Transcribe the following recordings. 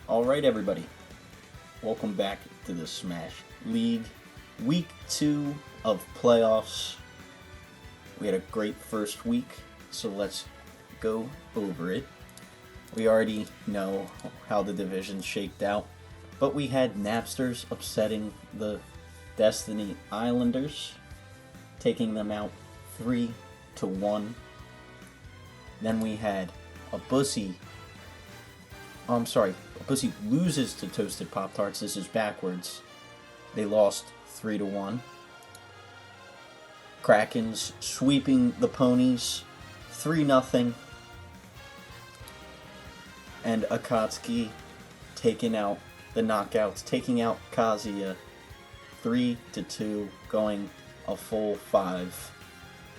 Alright, everybody. Welcome back to the Smash League. Week 2 of playoffs. We had a great first week, so let's go over it. We already know how the division shaked out, but we had Napsters upsetting the Destiny Islanders, taking them out 3-1. Then we had a Bruhski loses to Toasted Pop-Tarts. This is backwards. They lost 3-1. Kraken's sweeping the Ponies 3-0. And Akatsuki taking out the Knockouts, taking out Kazuya 3-2, going a full 5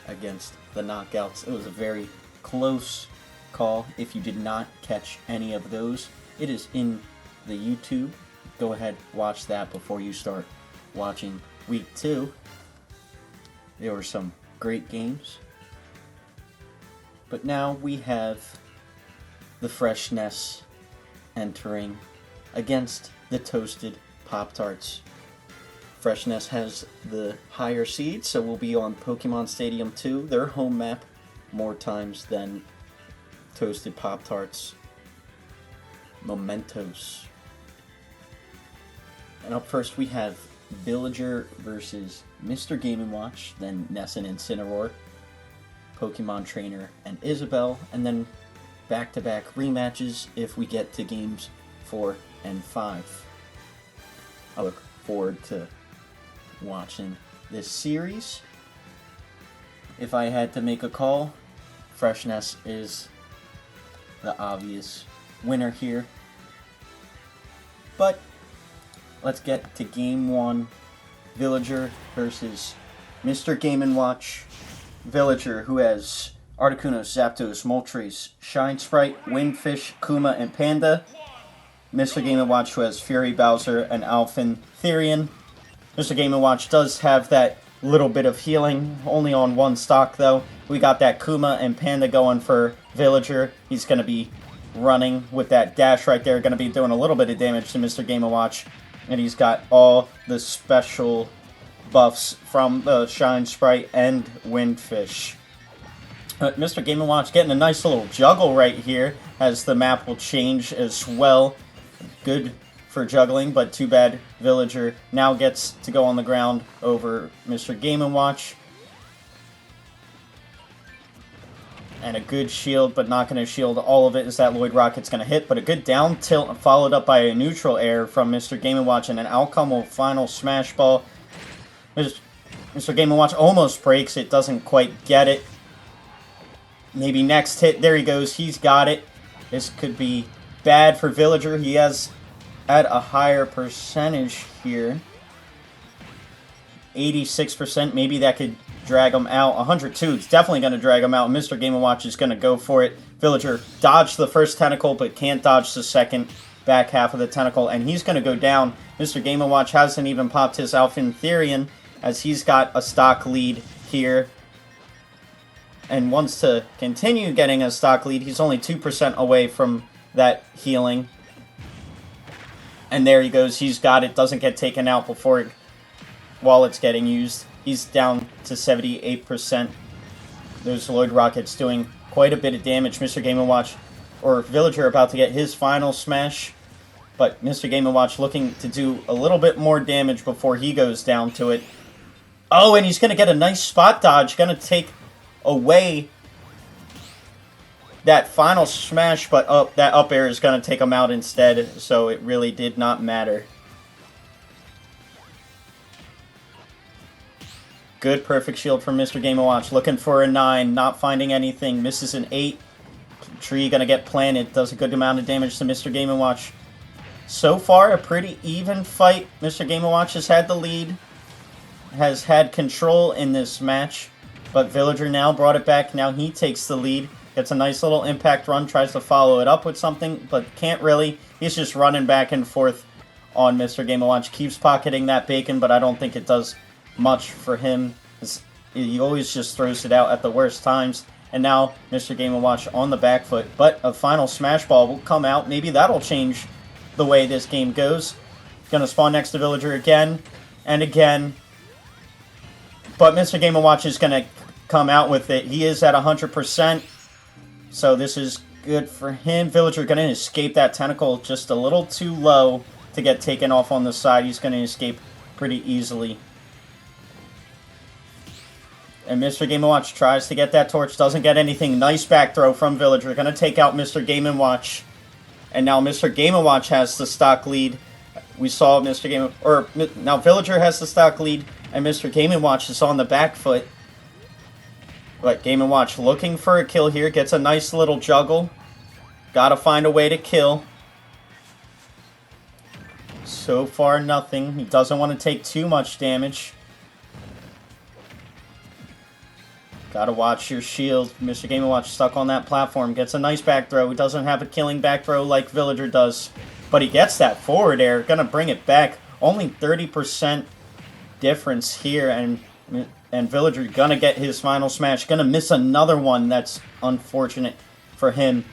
against the Knockouts. It was a very close call. If you did not catch any of those, it is in the YouTube. Go ahead, watch that before you start watching week 2. There were some great games. But now we have the Freshness entering against the Toasted Pop-Tarts. Freshness has the higher seed, so we'll be on Pokemon Stadium 2, their home map, more times than Toasted Pop-Tarts Mementos. And up first we have Villager versus Mr. Game & Watch, then Ness and Incineroar, Pokemon Trainer and Isabelle, and then back-to-back rematches if we get to games 4 and 5. I look forward to watching this series. If I had to make a call, Freshness is the obvious winner here. But let's get to game 1. Villager versus Mr. Game & Watch. Villager, who has Articuno, Zapdos, Moltres, Shine Sprite, Windfish, Kuma, and Panda. Mr. Game & Watch, who has Fury, Bowser, and Alphen Therian. Mr. Game & Watch does have that little bit of healing, only on one stock though. We got that Kuma and Panda going for Villager. He's going to be running with that dash right there, going to be doing a little bit of damage to Mr. Game & Watch. And he's got all the special buffs from the Shine Sprite and Windfish. Mr. Game & Watch getting a nice little juggle right here, as the map will change as well. Good for juggling, but too bad Villager now gets to go on the ground over Mr. Game & Watch. And a good shield, but not going to shield all of it, as that Lloyd Rocket's going to hit. But a good down tilt followed up by a neutral air from Mr. Game & Watch, and an outcome final Smash Ball. Mr. Game & Watch almost breaks it, doesn't quite get it. Maybe next hit, there he goes, he's got it. This could be bad for Villager. He has at a higher percentage here. 86%, maybe that could drag him out. 102, it's definitely going to drag him out. Mr. Game & Watch is going to go for it. Villager dodged the first tentacle, but can't dodge the second back half of the tentacle, and he's going to go down. Mr. Game & Watch hasn't even popped his Alphen Therian, as he's got a stock lead here, and wants to continue getting a stock lead. He's only 2% away from that healing. And there he goes, he's got it, doesn't get taken out while it's getting used. He's down to 78%. There's Lloyd Rockets doing quite a bit of damage. Mr. Game & Watch, or Villager, about to get his final smash. But Mr. Game & Watch looking to do a little bit more damage before he goes down to it. Oh, and he's going to get a nice spot dodge. Going to take away that final smash, but that up air is going to take him out instead. So it really did not matter. Good perfect shield from Mr. Game & Watch. Looking for a 9, not finding anything. Misses an 8. Tree going to get planted. Does a good amount of damage to Mr. Game & Watch. So far, a pretty even fight. Mr. Game & Watch has had the lead. Has had control in this match. But Villager now brought it back. Now he takes the lead. Gets a nice little impact run. Tries to follow it up with something, but can't really. He's just running back and forth on Mr. Game & Watch. Keeps pocketing that bacon, but I don't think it does much for him. He always just throws it out at the worst times. And now Mr. Game & Watch on the back foot. But a final smash ball will come out. Maybe that'll change the way this game goes. Gonna spawn next to Villager again and again. But Mr. Game & Watch is gonna come out with it. He is at 100%. So this is good for him. Villager gonna escape that tentacle just a little too low to get taken off on the side. He's gonna escape pretty easily. And Mr. Game & Watch tries to get that torch. Doesn't get anything. Nice back throw from Villager. Gonna take out Mr. Game & Watch. And now Mr. Game & Watch has the stock lead. We saw Mr. Game... Or, now Villager has the stock lead. And Mr. Game & Watch is on the back foot. But Game & Watch looking for a kill here. Gets a nice little juggle. Gotta find a way to kill. So far, nothing. He doesn't want to take too much damage. Gotta watch your shield. Mr. Game & Watch stuck on that platform. Gets a nice back throw. He doesn't have a killing back throw like Villager does. But he gets that forward air. Gonna bring it back. Only 30% difference here. And Villager gonna get his final smash. Gonna miss another one. That's unfortunate for him.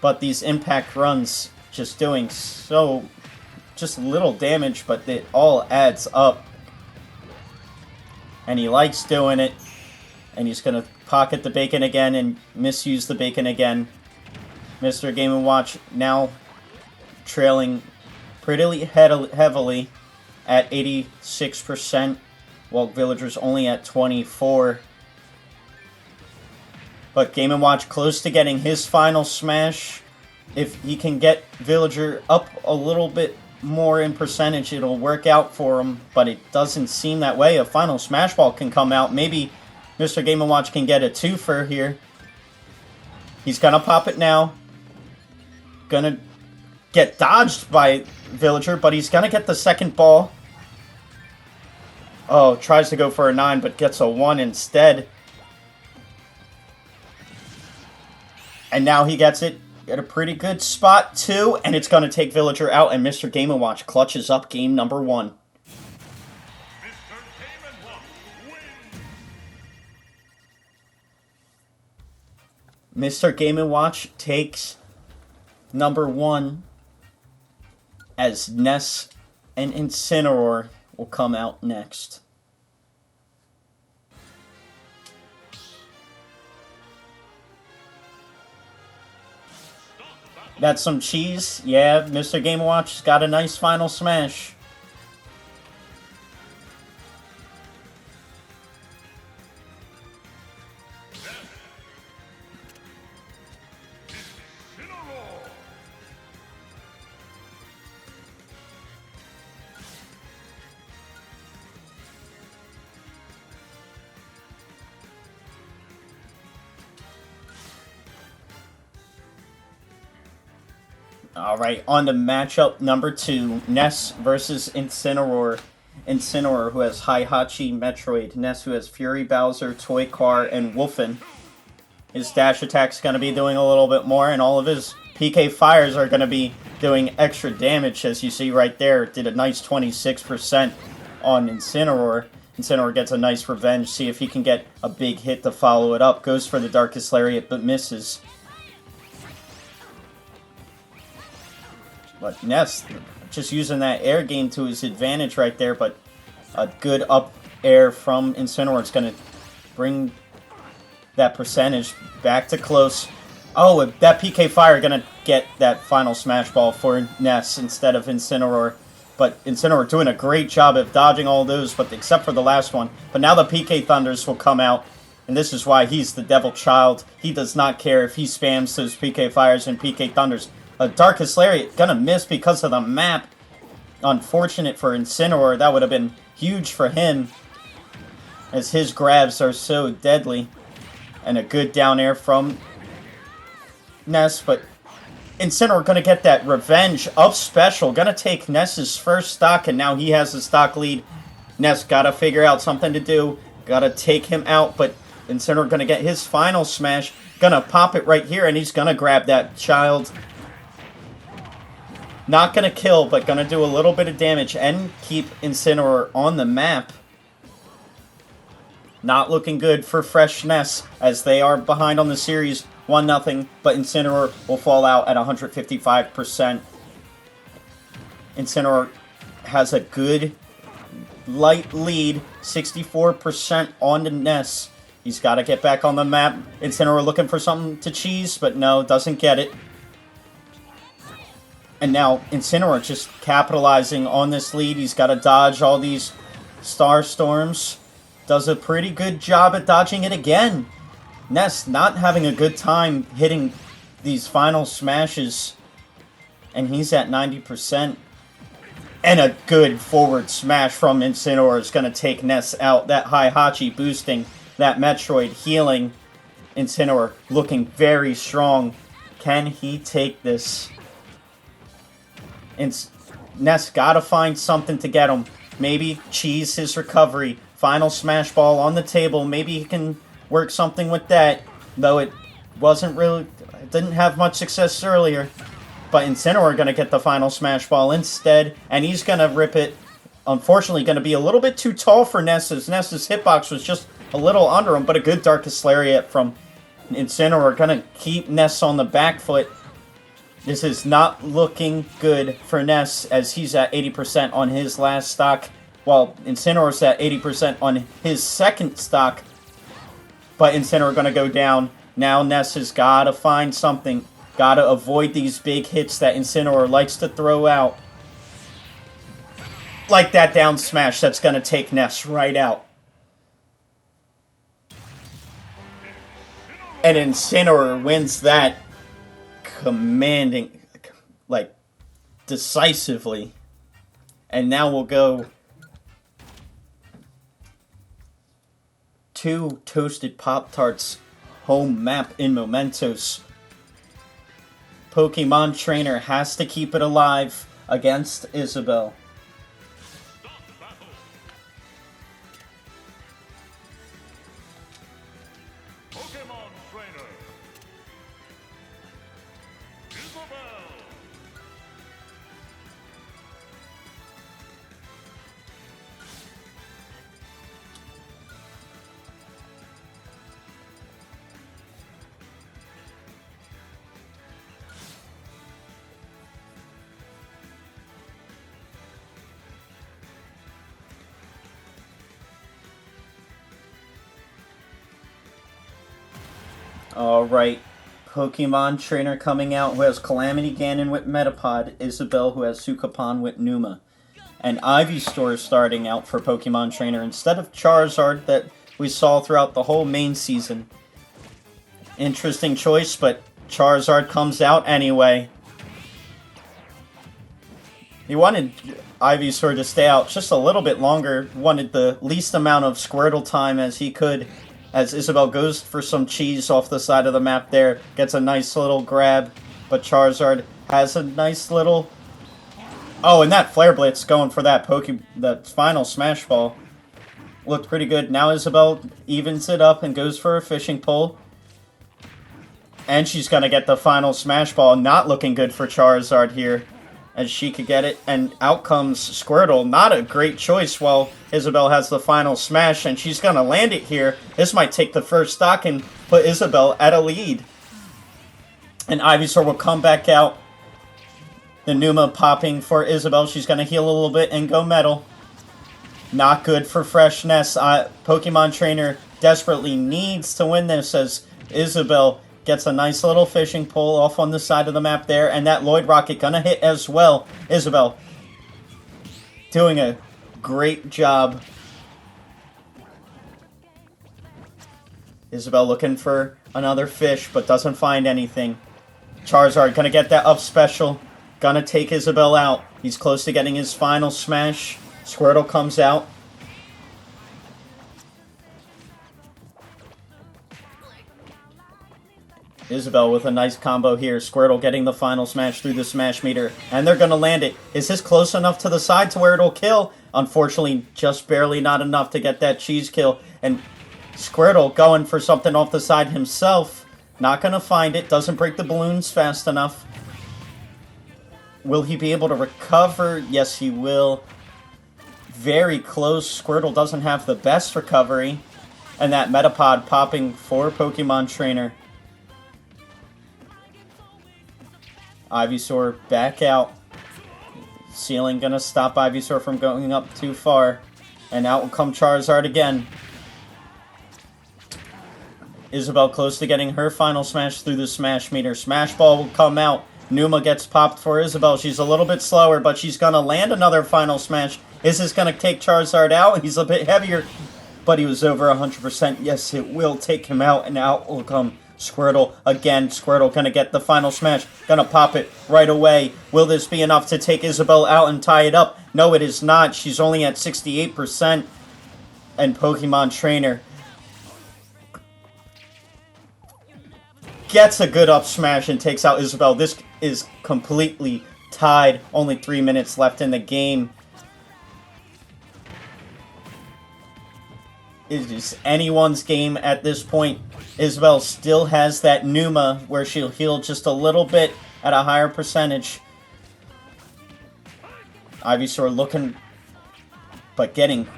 But these impact runs just doing so... just little damage, but it all adds up. And he likes doing it. And he's going to pocket the bacon again and misuse the bacon again. Mr. Game & Watch now trailing pretty heavily at 86%, while Villager's only at 24%. But Game & Watch close to getting his final smash. If he can get Villager up a little bit more in percentage, it'll work out for him. But it doesn't seem that way. A final smash ball can come out. Maybe Mr. Game & Watch can get a twofer here. He's gonna pop it now. Gonna get dodged by Villager, but he's gonna get the second ball. Oh, tries to go for a 9, but gets a 1 instead. And now he gets it at a pretty good spot, too. And it's gonna take Villager out, and Mr. Game & Watch clutches up game number 1. Mr. Game & Watch takes number 1 as Ness and Incineroar will come out next. That's some cheese. Yeah, Mr. Game & Watch got a nice final smash. Alright, on to matchup number 2. Ness versus Incineroar. Incineroar, who has Heihachi Metroid. Ness, who has Fury Bowser, Toy Car, and Wolfen. His dash attack's going to be doing a little bit more, and all of his PK fires are going to be doing extra damage, as you see right there. Did a nice 26% on Incineroar. Incineroar gets a nice revenge. See if he can get a big hit to follow it up. Goes for the Darkest Lariat, but misses. But Ness just using that air game to his advantage right there, but a good up air from Incineroar is going to bring that percentage back to close. Oh, that PK Fire going to get that final smash ball for Ness instead of Incineroar. But Incineroar doing a great job of dodging all those, but except for the last one. But now the PK Thunders will come out, and this is why he's the Devil Child. He does not care if he spams those PK Fires and PK Thunders. A Darkest Lariat gonna miss because of the map. Unfortunate for Incineroar. That would have been huge for him, as his grabs are so deadly. And a good down air from Ness, but Incineroar gonna get that revenge up special. Gonna take Ness's first stock, and now he has the stock lead. Ness gotta figure out something to do. Gotta take him out, but Incineroar gonna get his final smash. Gonna pop it right here, and he's gonna grab that child. Not going to kill, but going to do a little bit of damage and keep Incineroar on the map. Not looking good for Freshness, as they are behind on the series 1-0, but Incineroar will fall out at 155%. Incineroar has a good light lead, 64% on the Ness. He's got to get back on the map. Incineroar looking for something to cheese, but no, doesn't get it. And now Incineroar just capitalizing on this lead. He's got to dodge all these Star Storms. Does a pretty good job at dodging it again. Ness not having a good time hitting these final smashes. And he's at 90%. And a good forward smash from Incineroar is going to take Ness out. That Heihachi boosting, that Metroid healing. Incineroar looking very strong. Can he take this? Ness got to find something to get him. Maybe cheese his recovery. Final smash ball on the table. Maybe he can work something with that. Though it didn't have much success earlier. But Incineroar going to get the final smash ball instead. And he's going to rip it. Unfortunately, going to be a little bit too tall for Ness's. Ness's hitbox was just a little under him. But a good Darkest Lariat from Incineroar. Going to keep Ness on the back foot. This is not looking good for Ness as he's at 80% on his last stock. While Incineroar's at 80% on his second stock. But Incineroar going to go down. Now Ness has got to find something. Got to avoid these big hits that Incineroar likes to throw out. Like that down smash that's going to take Ness right out. And Incineroar wins that commanding, like, decisively. And now we'll go to Toasted Pop-Tarts home map in Mementos. Pokemon Trainer has to keep it alive against Isabelle. Pokemon Trainer Isabelle. Alright, Pokemon Trainer coming out who has Calamity Ganon with Metapod, Isabelle who has Sukapan with Numa. And Ivysaur starting out for Pokemon Trainer instead of Charizard that we saw throughout the whole main season. Interesting choice, but Charizard comes out anyway. He wanted Ivysaur to stay out just a little bit longer, wanted the least amount of Squirtle time as he could. As Isabelle goes for some cheese off the side of the map there. Gets a nice little grab. But Charizard has a nice little... Oh, and that Flare Blitz going for that final Smash Ball. Looked pretty good. Now Isabelle evens it up and goes for a fishing pole. And she's going to get the final Smash Ball. Not looking good for Charizard here. As she could get it. And out comes Squirtle. Not a great choice while Isabelle has the final smash. And she's going to land it here. This might take the first stock and put Isabelle at a lead. And Ivysaur will come back out. The Numa popping for Isabelle. She's going to heal a little bit and go Metal. Not good for Freshness. Pokemon Trainer desperately needs to win this as Isabelle gets a nice little fishing pole off on the side of the map there. And that Lloyd Rocket gonna hit as well. Isabelle doing a great job. Isabelle looking for another fish, but doesn't find anything. Charizard gonna get that up special. Gonna take Isabelle out. He's close to getting his final smash. Squirtle comes out. Isabelle with a nice combo here. Squirtle getting the final smash through the smash meter. And they're going to land it. Is this close enough to the side to where it'll kill? Unfortunately, just barely not enough to get that cheese kill. And Squirtle going for something off the side himself. Not going to find it. Doesn't break the balloons fast enough. Will he be able to recover? Yes, he will. Very close. Squirtle doesn't have the best recovery. And that Metapod popping for Pokemon Trainer. Ivysaur back out. Ceiling gonna stop Ivysaur from going up too far. And out will come Charizard again. Isabelle close to getting her final smash through the smash meter. Smash Ball will come out. Numa gets popped for Isabelle. She's a little bit slower, but she's gonna land another final smash. Is this gonna take Charizard out? He's a bit heavier, but he was over 100%. Yes, it will take him out, and out will come Squirtle again. Squirtle gonna get the final smash. Gonna pop it right away. Will this be enough to take Isabelle out and tie it up? No, it is not. She's only at 68%. And Pokemon Trainer gets a good up smash and takes out Isabelle. This is completely tied. Only 3 minutes left in the game. It is anyone's game at this point. Isabelle still has that Numa where she'll heal just a little bit at a higher percentage. Ivysaur looking, but getting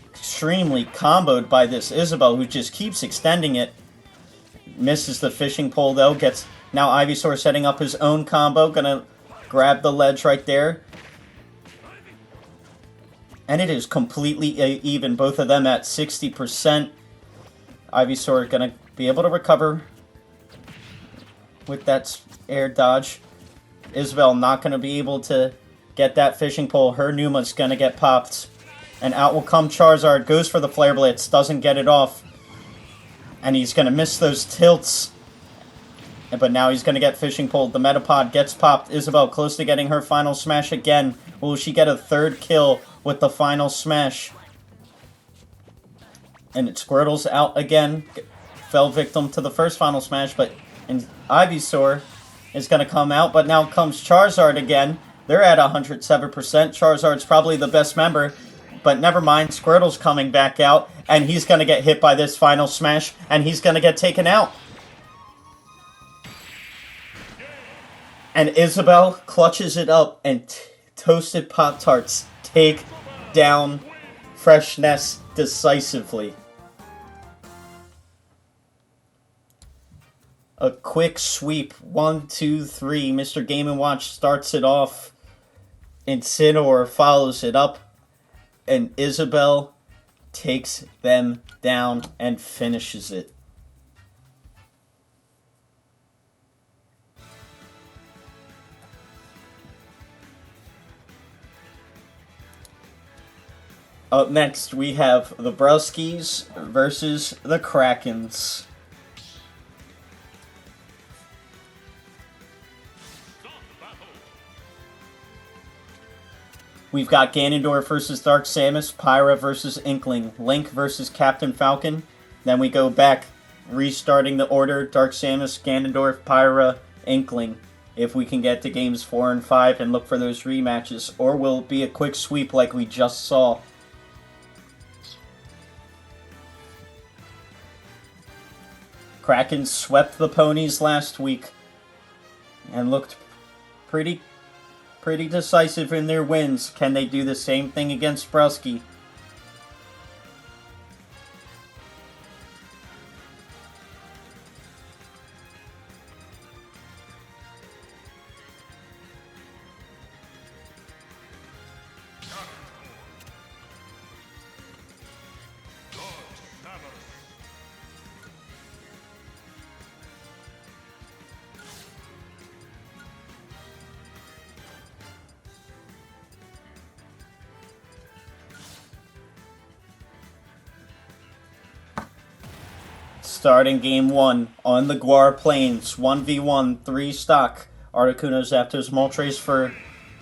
extremely comboed by this Isabelle, who just keeps extending it. Misses the fishing pole though. Gets now Ivysaur setting up his own combo. Gonna grab the ledge right there. And it is completely even. Both of them at 60%. Ivysaur gonna be able to recover with that air dodge. Isabelle not gonna be able to get that fishing pole. Her Numa's gonna get popped. And out will come Charizard. Goes for the Flare Blitz. Doesn't get it off. And he's going to miss those tilts. But now he's going to get fishing pulled. The Metapod gets popped. Isabelle close to getting her final smash again. Will she get a third kill with the final smash? And Squirtle's out again. Fell victim to the first final smash. But Ivysaur is going to come out. But now comes Charizard again. They're at 107%. Charizard's probably the best member. But never mind, Squirtle's coming back out, and he's going to get hit by this final smash, and he's going to get taken out. And Isabelle clutches it up, and Toasted Pop-Tarts take down Freshness decisively. A quick sweep, 1, 2, 3. Mr. Game & Watch starts it off, Incineroar follows it up, and Isabelle takes them down and finishes it. Up next, we have the Bruhskis versus the Krakens. We've got Ganondorf versus Dark Samus, Pyra versus Inkling, Link versus Captain Falcon. Then we go back, restarting the order, Dark Samus, Ganondorf, Pyra, Inkling. If we can get to games 4 and 5 and look for those rematches, or will it be a quick sweep like we just saw? Kraken swept the ponies last week and looked pretty decisive in their wins. Can they do the same thing against Bruhski? Starting game 1 on the Guar Plains, 1v1, 3 stock. Articuno, Zapdos, Moltres for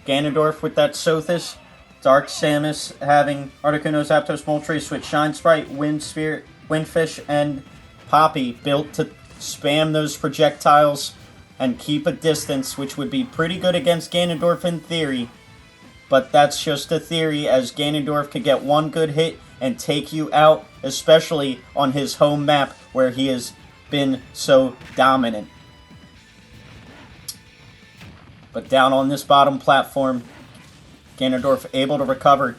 Ganondorf with that Sothis. Dark Samus having Articuno, Zapdos, Moltres with Shine Sprite, Wind Spirit, Windfish, and Poppy built to spam those projectiles and keep a distance, which would be pretty good against Ganondorf in theory. But that's just a theory, as Ganondorf could get one good hit and take you out, especially on his home map where he has been so dominant. But down on this bottom platform, Ganondorf able to recover.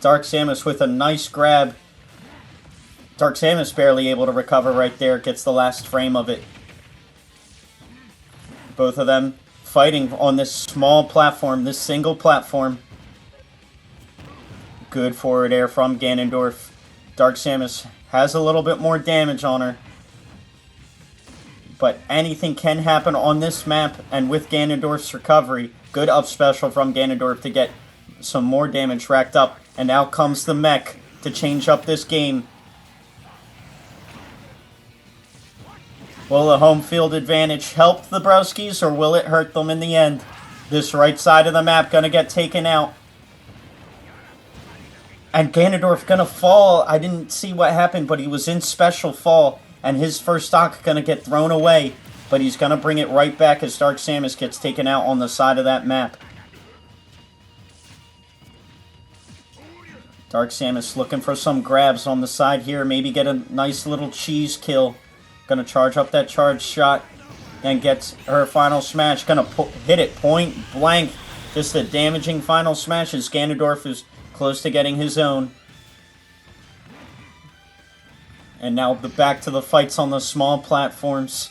Dark Samus with a nice grab. Dark Samus barely able to recover right there, gets the last frame of it. Both of them fighting on this small platform, this single platform. Good forward air from Ganondorf. Dark Samus has a little bit more damage on her. But anything can happen on this map, and with Ganondorf's recovery, good up special from Ganondorf to get some more damage racked up. And now comes the mech to change up this game. Will the home field advantage help the Bruhskis, or will it hurt them in the end? This right side of the map gonna get taken out. And Ganondorf gonna fall. I didn't see what happened, but he was in special fall. And his first stock gonna get thrown away. But he's gonna bring it right back as Dark Samus gets taken out on the side of that map. Dark Samus looking for some grabs on the side here. Maybe get a nice little cheese kill. Gonna charge up that charge shot. And gets her final smash. Gonna hit it point blank. Just a damaging final smash as Ganondorf is close to getting his own. And now back to the fights on the small platforms.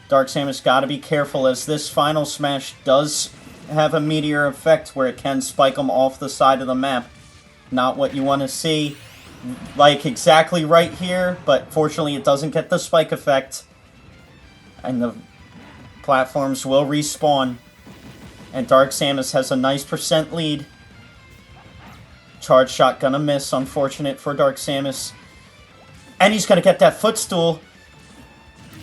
Dark Samus got to be careful as this final smash does have a meteor effect where it can spike them off the side of the map. Not what you want to see. Like exactly right here, but fortunately it doesn't get the spike effect. And the platforms will respawn. And Dark Samus has a nice % lead. Charge shot gonna miss, unfortunate for Dark Samus. And he's gonna get that footstool.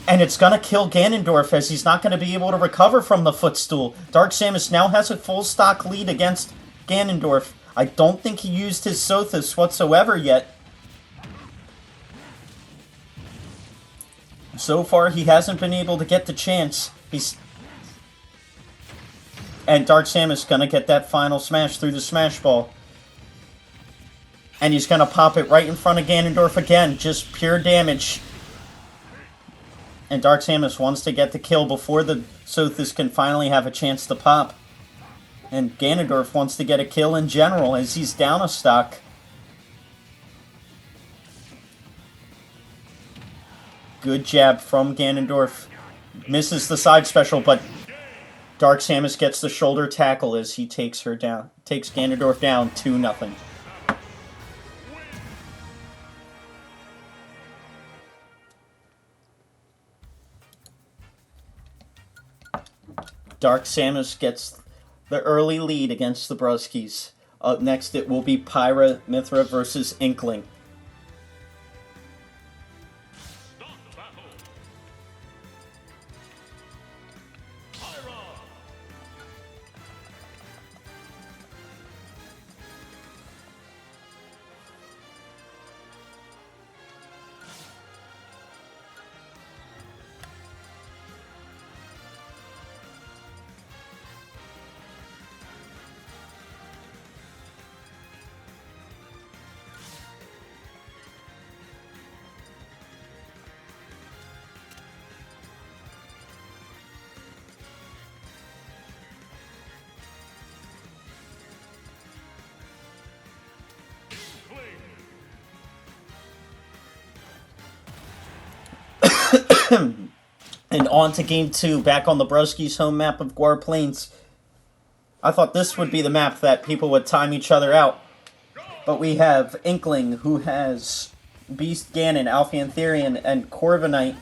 And it's gonna kill Ganondorf as he's not gonna be able to recover from the footstool. Dark Samus now has a full stock lead against Ganondorf. I don't think he used his Sothis whatsoever yet. So far, he hasn't been able to get the chance. And Dark Samus gonna get that final smash through the Smash Ball. And he's gonna pop it right in front of Ganondorf again. Just pure damage. And Dark Samus wants to get the kill before the Sothis can finally have a chance to pop. And Ganondorf wants to get a kill in general as he's down a stock. Good jab from Ganondorf. Misses the side special, but Dark Samus gets the shoulder tackle as he takes her down. Takes Ganondorf down 2-0. Dark Samus gets the early lead against the Bruhskis. Up next, it will be Pyra Mythra versus Inkling. And on to Game 2, back on the Bruhski's home map of Guar Plains. I thought this would be the map that people would time each other out. But we have Inkling, who has Beast Ganon, Alphian Therian, and Corviknight.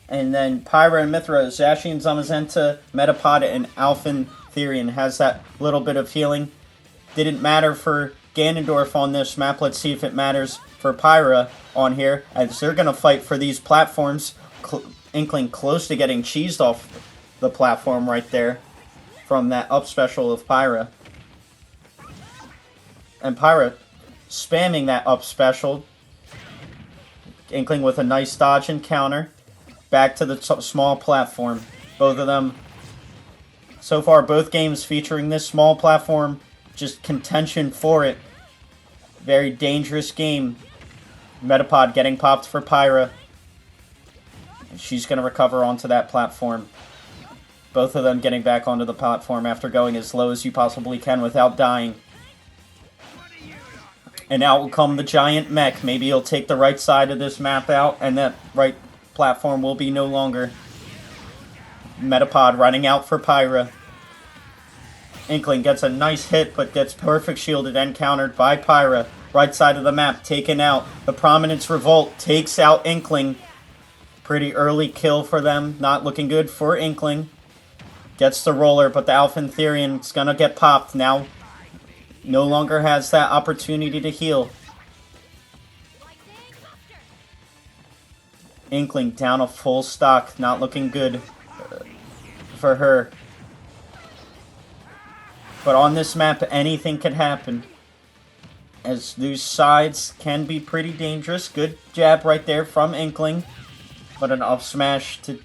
And then Pyra and Mythra, Zacian, Zamazenta, Metapod, and Alphian Therian has that little bit of healing. Didn't matter for Ganondorf on this map. Let's see if it matters for Pyra on here, as they're going to fight for these platforms. Inkling close to getting cheesed off the platform right there from that up special of Pyra. And Pyra spamming that up special. Inkling with a nice dodge and counter. Back to the small platform. Both of them, so far, both games featuring this small platform. Just contention for it. Very dangerous game. Metapod getting popped for Pyra. And she's going to recover onto that platform. Both of them getting back onto the platform after going as low as you possibly can without dying. And out will come the giant mech. Maybe he'll take the right side of this map out, and that right platform will be no longer. Metapod running out for Pyra. Inkling gets a nice hit, but gets perfect shielded and countered by Pyra. Right side of the map, taken out. The Prominence Revolt takes out Inkling. Pretty early kill for them. Not looking good for Inkling. Gets the roller, but the Alpha Therian's gonna get popped. Now, no longer has that opportunity to heal. Inkling down a full stock. Not looking good for her. But on this map, anything can happen, as these sides can be pretty dangerous. Good jab right there from Inkling, but an up smash to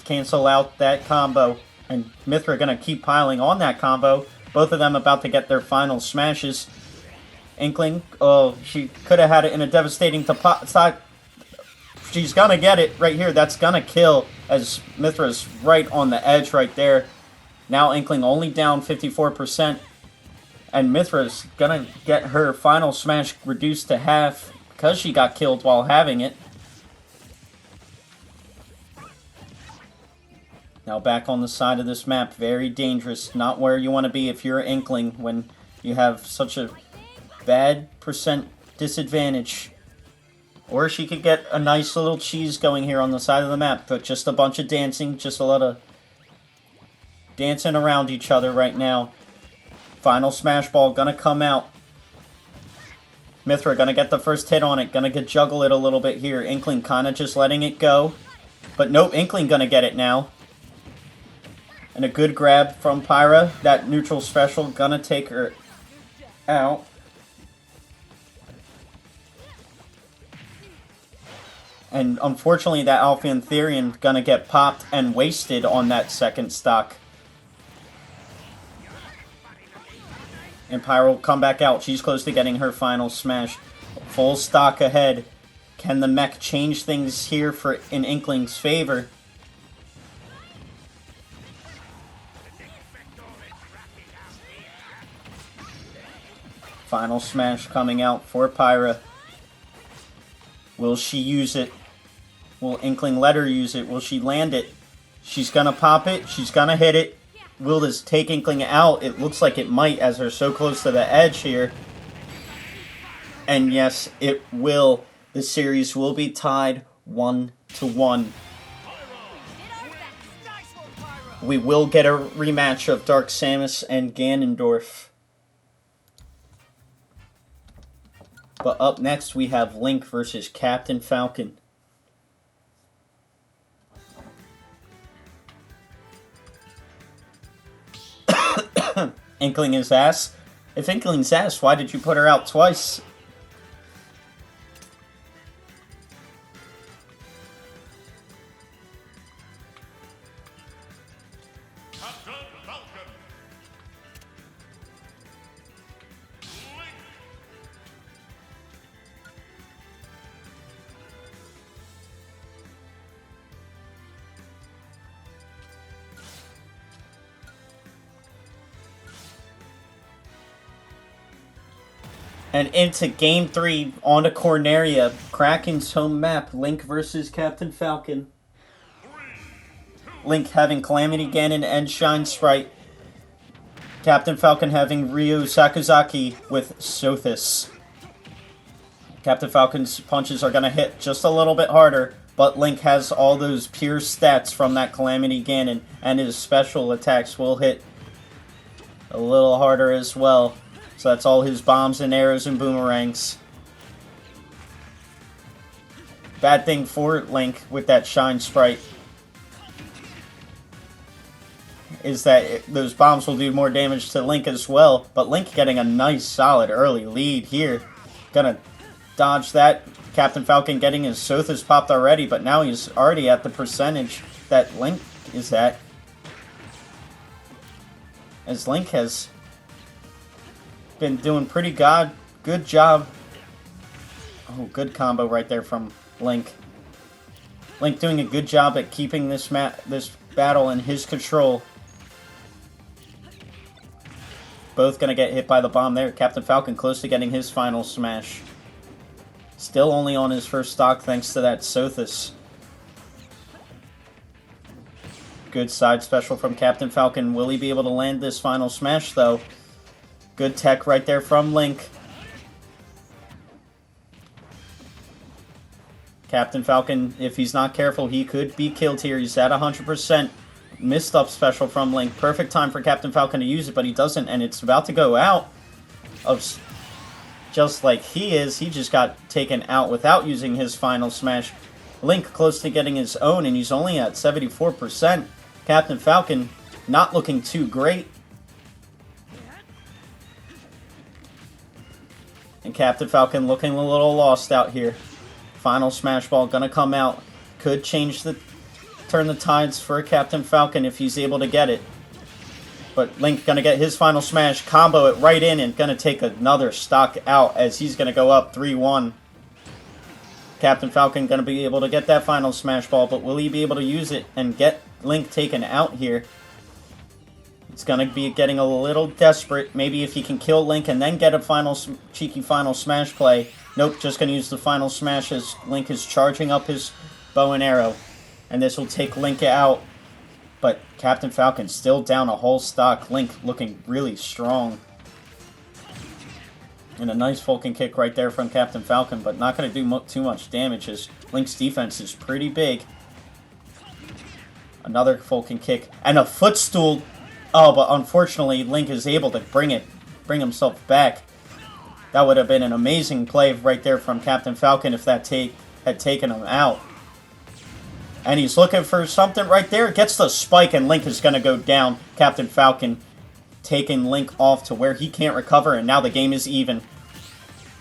cancel out that combo. And Mythra going to keep piling on that combo. Both of them about to get their final smashes. Inkling, oh, she could have had it in a devastating side. She's going to get it right here. That's going to kill, as Mythra's right on the edge right there. Now Inkling only down 54%. And Mythra's going to get her final smash reduced to half because she got killed while having it. Now back on the side of this map. Very dangerous. Not where you want to be if you're Inkling when you have such a bad percent disadvantage. Or she could get a nice little cheese going here on the side of the map. But just a bunch of dancing. Just a lot of dancing around each other right now. Final smash ball gonna come out. Mythra gonna get the first hit on it. Gonna juggle it a little bit here. Inkling kind of just letting it go. But nope, Inkling gonna get it now. And a good grab from Pyra. That neutral special gonna take her out. And unfortunately, that Alpha Therian gonna get popped and wasted on that second stock. And Pyra will come back out. She's close to getting her final smash. Full stock ahead. Can the mech change things here in Inkling's favor? Final smash coming out for Pyra. Will she use it? Will Inkling let her use it? Will she land it? She's gonna pop it. She's gonna hit it. Will this take Inkling out? It looks like it might, as they're so close to the edge here. And yes, it will. The series will be tied 1-1. We will get a rematch of Dark Samus and Ganondorf. But up next, we have Link versus Captain Falcon. Inkling is ass. If Inkling's ass, why did you put her out twice? Captain Falcon. Link. And into Game 3 on to Corneria. Kraken's home map. Link versus Captain Falcon. Link having Calamity Ganon and Shine Sprite. Captain Falcon having Ryu Sakazaki with Sothis. Captain Falcon's punches are going to hit just a little bit harder, but Link has all those pure stats from that Calamity Ganon, and his special attacks will hit a little harder as well. So that's all his bombs and arrows and boomerangs. Bad thing for Link with that Shine Sprite is that those bombs will do more damage to Link as well. But Link getting a nice solid early lead here. Gonna dodge that. Captain Falcon getting his Sothis popped already, but now he's already at the percentage that Link is at. As Link has been doing pretty good job. Oh, good combo right there from Link. Link doing a good job at keeping this battle in his control. Both gonna get hit by the bomb there. Captain Falcon close to getting his final smash. Still only on his first stock thanks to that Sothis. Good side special from Captain Falcon. Will he be able to land this final smash, though? Good tech right there from Link. Captain Falcon, if he's not careful, he could be killed here. He's at 100%. Missed up special from Link. Perfect time for Captain Falcon to use it, but he doesn't, and it's about to go out of just like he is. He just got taken out without using his final smash. Link close to getting his own, and he's only at 74%. Captain Falcon not looking too great. And Captain Falcon looking a little lost out here. Final smash ball gonna come out. Could turn the tides for Captain Falcon if he's able to get it. But Link gonna get his final smash, combo it right in, and gonna take another stock out as he's gonna go up 3-1. Captain Falcon gonna be able to get that final smash ball, but will he be able to use it and get Link taken out here? It's gonna be getting a little desperate. Maybe if he can kill Link and then get a cheeky final smash play. Nope, just gonna use the final smash as Link is charging up his bow and arrow. And this will take Link out. But Captain Falcon still down a whole stock. Link looking really strong. And a nice Falcon kick right there from Captain Falcon, but not going to do too much damage as Link's defense is pretty big. Another Falcon kick and a footstool. Oh, but unfortunately Link is able to bring himself back. That would have been an amazing play right there from Captain Falcon if that had taken him out. And he's looking for something right there. Gets the spike and Link is going to go down. Captain Falcon taking Link off to where he can't recover, and now the game is even.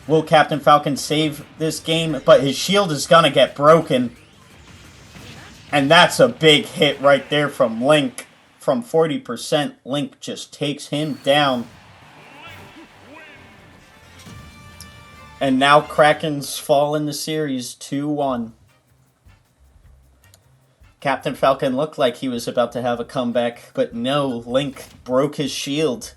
Will Captain Falcon save this game? But his shield is going to get broken. And that's a big hit right there from Link. From 40%, Link just takes him down. And now Kraken's fall in the series 2-1. Captain Falcon looked like he was about to have a comeback, but no, Link broke his shield.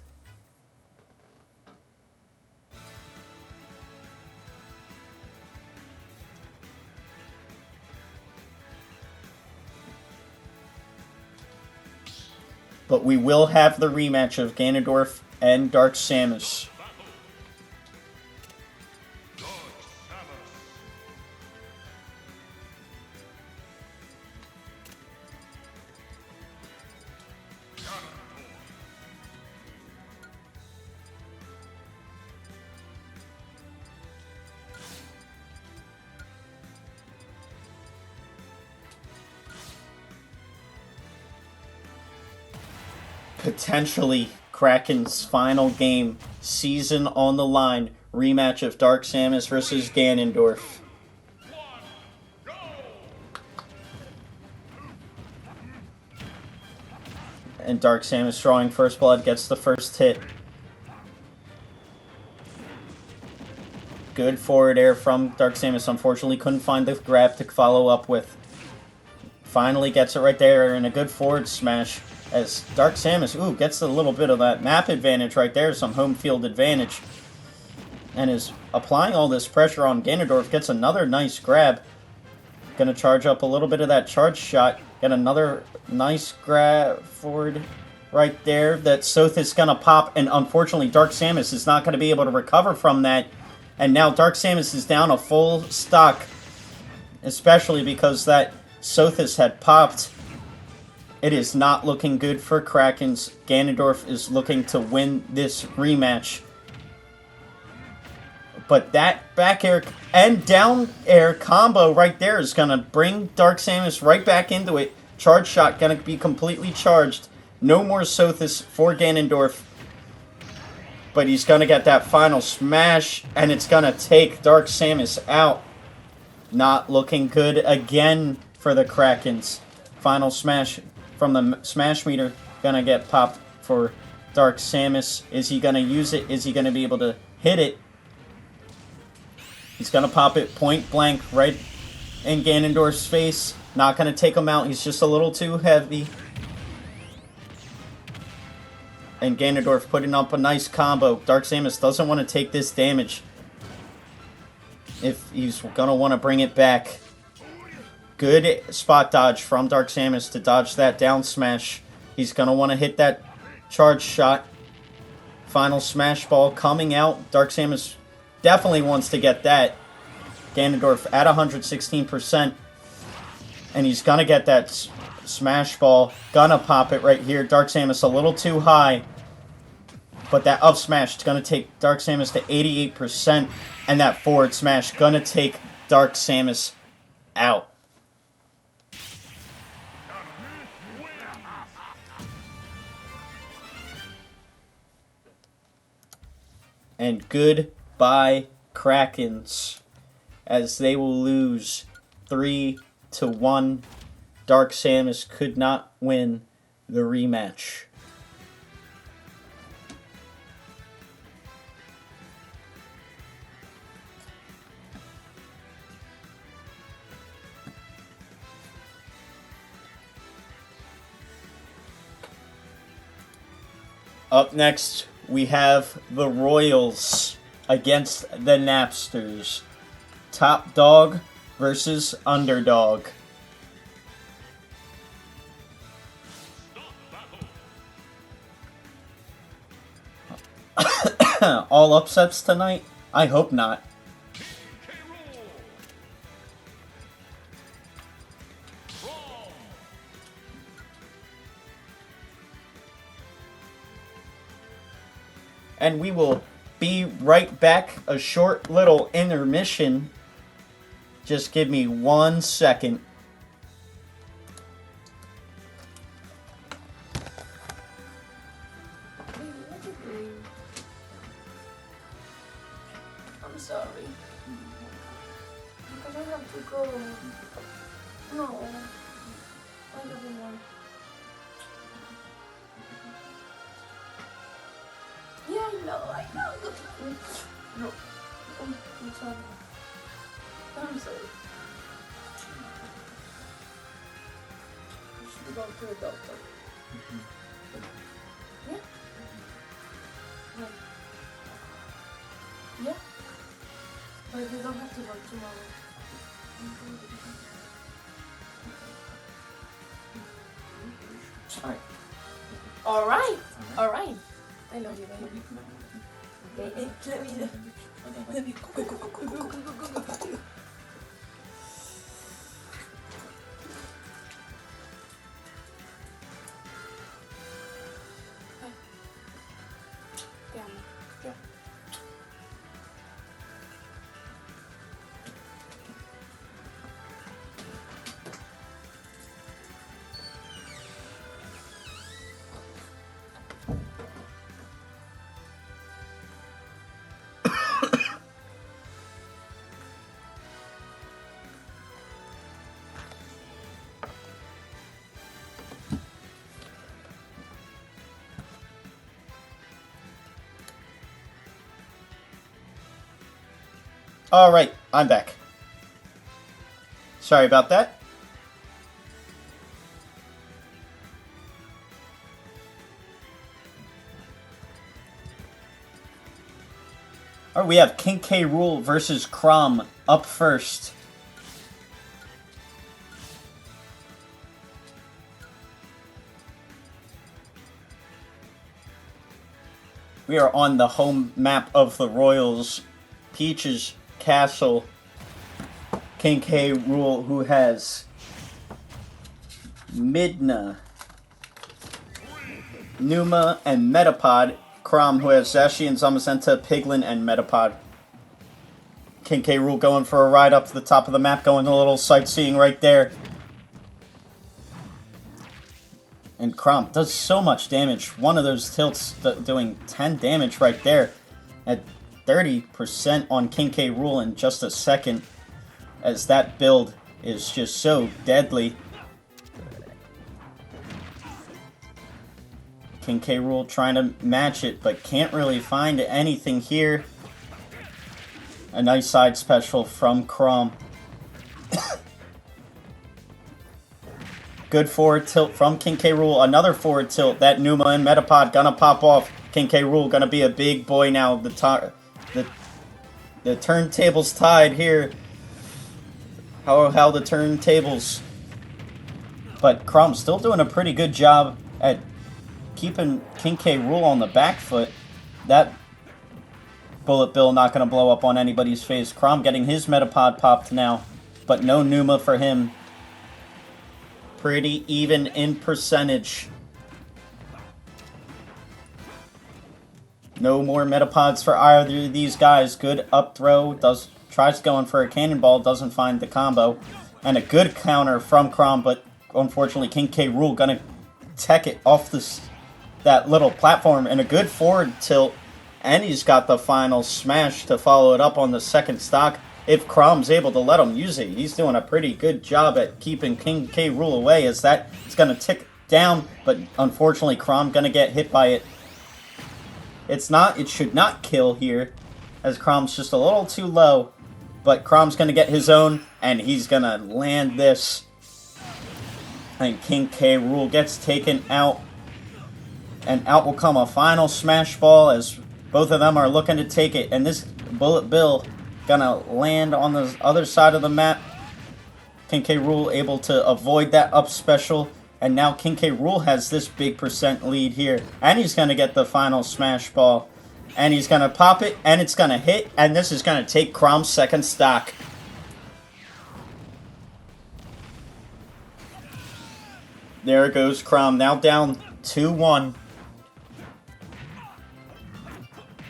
But we will have the rematch of Ganondorf and Dark Samus. Potentially Kraken's final game, season on the line, rematch of Dark Samus versus Ganondorf. And Dark Samus drawing first blood, gets the first hit. Good forward air from Dark Samus, unfortunately couldn't find the grab to follow up with. Finally gets it right there, and a good forward smash. As Dark Samus, gets a little bit of that map advantage right there, some home field advantage. And is applying all this pressure on Ganondorf, gets another nice grab. Gonna charge up a little bit of that charge shot. Get another nice grab forward right there. That Sothis gonna pop, and unfortunately Dark Samus is not gonna be able to recover from that. And now Dark Samus is down a full stock. Especially because that Sothis had popped. It is not looking good for Kraken's. Ganondorf is looking to win this rematch. But that back air and down air combo right there is going to bring Dark Samus right back into it. Charge shot going to be completely charged. No more Sothis for Ganondorf. But he's going to get that final smash, and it's going to take Dark Samus out. Not looking good again for the Krakens. Final smash from the smash meter, gonna get popped for Dark Samus. Is he gonna use it? Is he gonna be able to hit it? He's gonna pop it point blank right in Ganondorf's face. Not gonna take him out, he's just a little too heavy. And Ganondorf putting up a nice combo. Dark Samus doesn't want to take this damage if he's gonna want to bring it back. Good spot dodge from Dark Samus to dodge that down smash. He's going to want to hit that charge shot. Final smash ball coming out. Dark Samus definitely wants to get that. Ganondorf at 116%. And he's going to get that smash ball. Gonna pop it right here. Dark Samus a little too high. But that up smash is going to take Dark Samus to 88%. And that forward smash going to take Dark Samus out. And goodbye, Krakens, as they will lose 3-1. Dark Samus could not win the rematch. Up next, we have the Royals against the Napsters. Top dog versus underdog. All upsets tonight? I hope not. And we will be right back. A short little intermission. Just give me 1 second. I'm sorry. Because I have to go. No. I don't want. Yeah, I know. No. I'm sorry. I'm sorry. You should go to the doctor. Yeah? No. Yeah? But you don't have to work tomorrow. Alright. Alright. I love you, baby. Okay, let me go. Alright, I'm back. Sorry about that. Alright, we have King K. Rool versus Chrom up first. We are on the home map of the Royals. Peach's Castle. King K. Rool, who has Midna, Numa, and Metapod. Chrom, who has Zacian, Zamazenta, Piglin, and Metapod. King K. Rool going for a ride up to the top of the map, going a little sightseeing right there. And Chrom does so much damage. One of those tilts doing 10 damage right there. At 30% on King K. Rool in just a second, as that build is just so deadly. King K. Rool trying to match it, but can't really find anything here. A nice side special from Chrom. Good forward tilt from King K. Rool. Another forward tilt. That Numa and Metapod gonna pop off. King K. Rool gonna be a big boy now. The turntable's tied here. how the turntables. But Crum's still doing a pretty good job at keeping King K. Rool on the back foot. That Bullet Bill not going to blow up on anybody's face. Crom getting his Metapod popped now, but no Numa for him. Pretty even in percentage. No more Metapods for either of these guys. Good up throw. Tries going for a cannonball. Doesn't find the combo. And a good counter from Crom, but unfortunately King K. Rool going to tech it off that little platform. And a good forward tilt. And he's got the final smash to follow it up on the second stock. If Crom's able to let him use it, he's doing a pretty good job at keeping King K. Rool away, as that is going to tick down, but unfortunately Crom going to get hit by it. It should not kill here, as Crom's just a little too low, but Crom's going to get his own, and he's going to land this. And King K. Rool gets taken out, and out will come a final smash ball, as both of them are looking to take it, and this Bullet Bill gonna land on the other side of the map. King K. Rool able to avoid that up special, and now King K. Rool has this big percent lead here, and he's gonna get the final smash ball, and he's gonna pop it, and it's gonna hit, and this is gonna take Crom's second stock. There goes Crom, now down 2-1.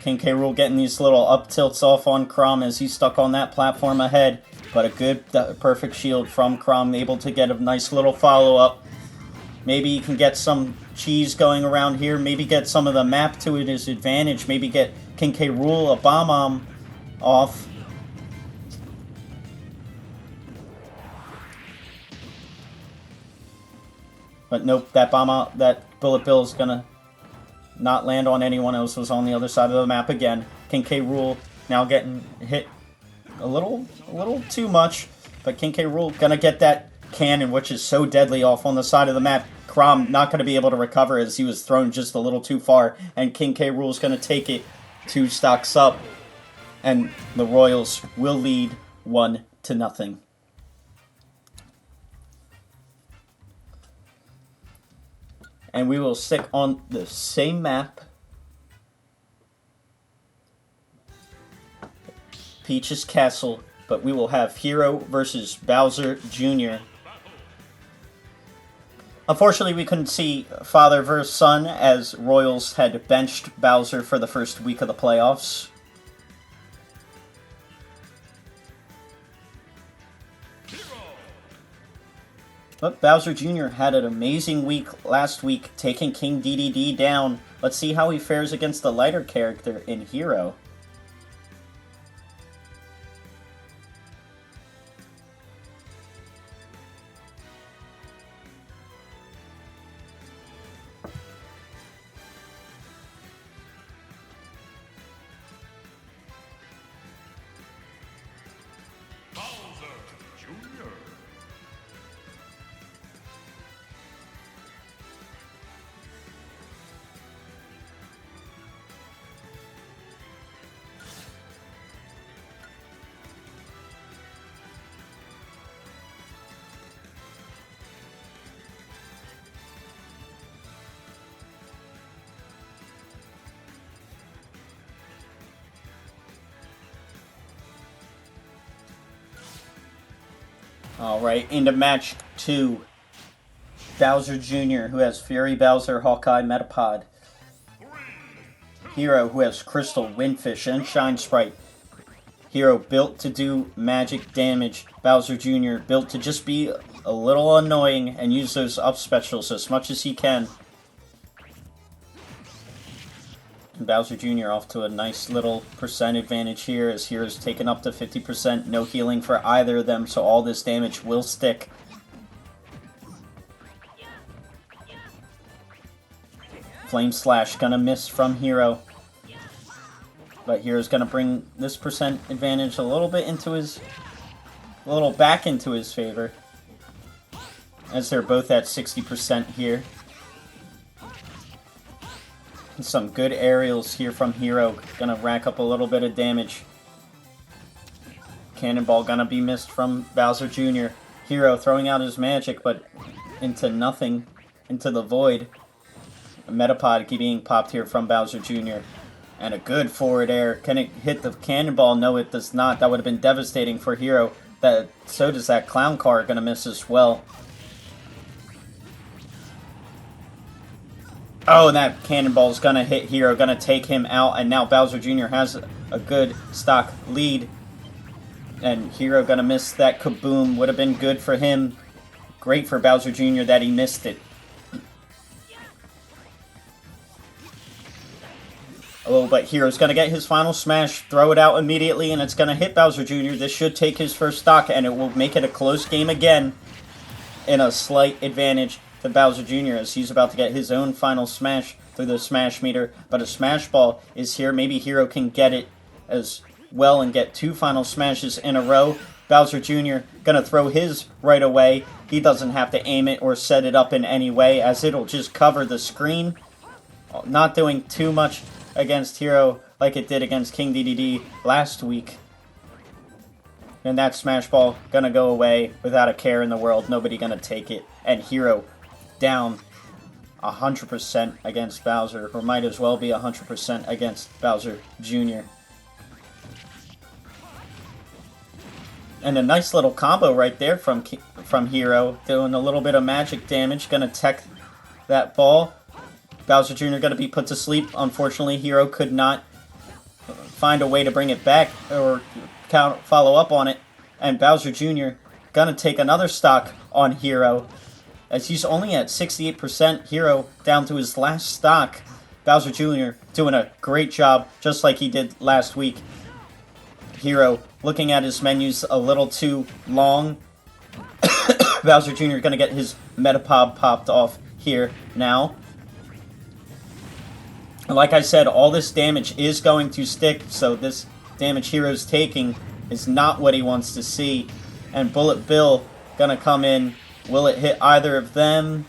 King K. Rool getting these little up tilts off on Crom as he's stuck on that platform ahead. But a good, perfect shield from Crom, able to get a nice little follow-up. Maybe he can get some cheese going around here. Maybe get some of the map to his advantage. Maybe get King K. Rool a bomb off. But nope, that Bullet Bill is gonna not land on anyone else. Was on the other side of the map again. King K. Rool now getting hit a little too much, but King K. Rool gonna get that cannon, which is so deadly, off on the side of the map. Crom not gonna be able to recover as he was thrown just a little too far, and King K. Rool's gonna take it 2 stocks up, and the Royals will lead 1-0. And we will stick on the same map. Peach's Castle, but we will have Hero versus Bowser Jr. Unfortunately, we couldn't see father versus son, as Royals had benched Bowser for the first week of the playoffs. But Bowser Jr. had an amazing week last week, taking King DDD down. Let's see how he fares against the lighter character in Hero. Bowser Jr. Alright, into match 2. Bowser Jr., who has Fury Bowser, Hawkeye, Metapod. Hero, who has Crystal, Windfish, and Shine Sprite. Hero built to do magic damage. Bowser Jr. built to just be a little annoying and use those up specials as much as he can. And Bowser Jr. off to a nice little percent advantage here, as Hero's taken up to 50%. No healing for either of them, so all this damage will stick. Flame Slash gonna miss from Hero. But Hero's gonna bring this percent advantage a little bit into his... a little back into his favor, as they're both at 60% here. Some good aerials here from Hero. Gonna rack up a little bit of damage. Cannonball gonna be missed from Bowser Jr. Hero throwing out his magic, but into nothing, into the void. A Metapod being popped here from Bowser Jr. And a good forward air. Can it hit the Cannonball? No, it does not. That would have been devastating for Hero. So does that Clown Car, gonna miss as well. Oh, and that Cannonball's gonna hit Hero, gonna take him out, and now Bowser Jr. has a good stock lead. And Hero gonna miss that Kaboom. Would have been good for him. Great for Bowser Jr. that he missed it. Oh, but Hero's gonna get his final smash, throw it out immediately, and it's gonna hit Bowser Jr. This should take his first stock, and it will make it a close game again. In a slight advantage to Bowser Jr. as he's about to get his own final smash through the smash meter. But a smash ball is here. Maybe Hero can get it as well and get 2 final smashes in a row. Bowser Jr. gonna throw his right away. He doesn't have to aim it or set it up in any way, as it'll just cover the screen. Not doing too much against Hero like it did against King DDD last week. And that smash ball gonna go away without a care in the world. Nobody gonna take it. And Hero down 100% against Bowser, or might as well be 100% against Bowser Jr. And a nice little combo right there from Hero, doing a little bit of magic damage. Gonna tech that ball. Bowser Jr. gonna be put to sleep. Unfortunately, Hero could not find a way to bring it back or follow up on it. And Bowser Jr. gonna take another stock on Hero, as he's only at 68%. Hero down to his last stock. Bowser Jr. doing a great job, just like he did last week. Hero looking at his menus a little too long. Bowser Jr. gonna get his Metapod popped off here now. Like I said, all this damage is going to stick, so this damage Hero's taking is not what he wants to see. And Bullet Bill gonna come in. Will it hit either of them?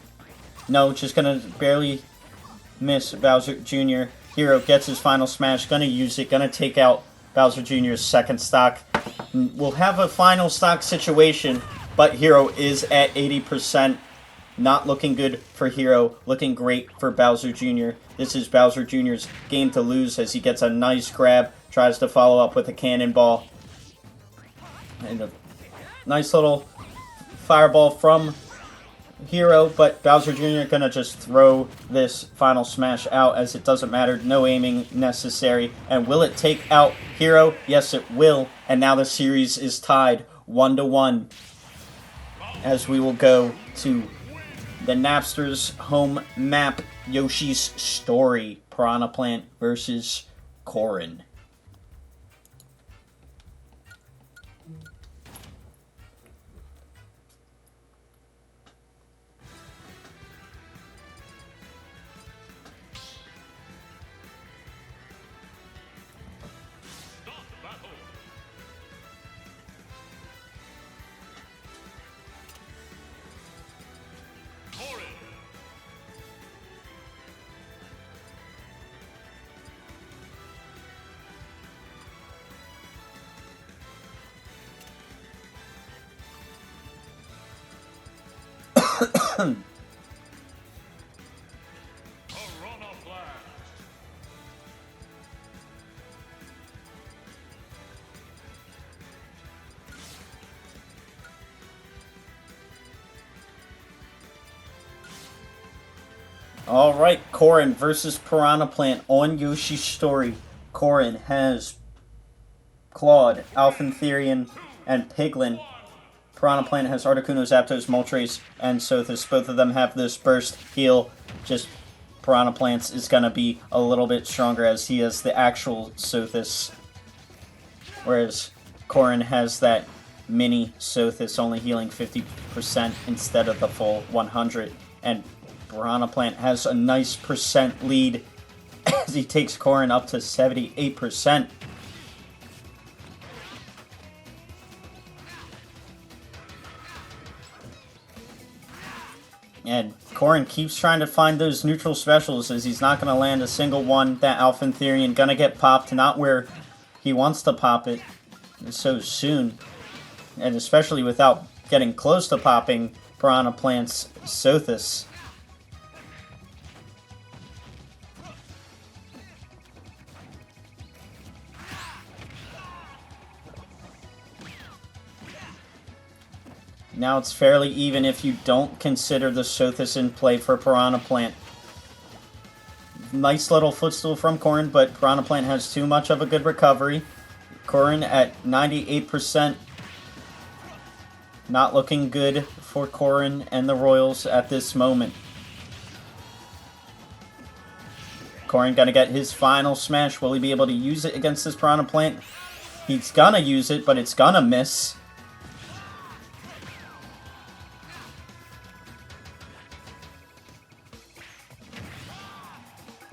No, just gonna barely miss Bowser Jr. Hero gets his final smash, gonna use it, gonna take out Bowser Jr.'s second stock. We'll have a final stock situation, but Hero is at 80%. Not looking good for Hero, looking great for Bowser Jr. This is Bowser Jr.'s game to lose as he gets a nice grab, tries to follow up with a cannonball. And a nice little fireball from Hero, but Bowser Jr. gonna just throw this final smash out as it doesn't matter, no aiming necessary. And will it take out Hero? Yes, it will. And now the series is tied 1-1 as we will go to the Napsters home map, Yoshi's Story, Piranha Plant versus Korin. Alright, Korin versus Piranha Plant on Yoshi's Story. Korin has Claude, Alphantherian, and Piglin. Piranha Plant has Articuno, Zapdos, Moltres, and Sothis. Both of them have this burst heal. Just Piranha Plant's is going to be a little bit stronger as he has the actual Sothis. Whereas Korin has that mini Sothis only healing 50% instead of the full 100. And Piranha Plant has a nice percent lead as he takes Korin up to 78%. And Korin keeps trying to find those neutral specials as he's not going to land a single one. That Alphantherian going to get popped, not where he wants to pop it. so soon, and especially without getting close to popping Piranha Plant's Sothis. Now it's fairly even if you don't consider the Sothis in play for Piranha Plant. Nice little footstool from Corrin, but Piranha Plant has too much of a good recovery. Corrin at 98%. Not looking good for Corrin and the Royals at this moment. Corrin gonna get his final smash. Will he be able to use it against this Piranha Plant? He's gonna use it, but it's gonna miss.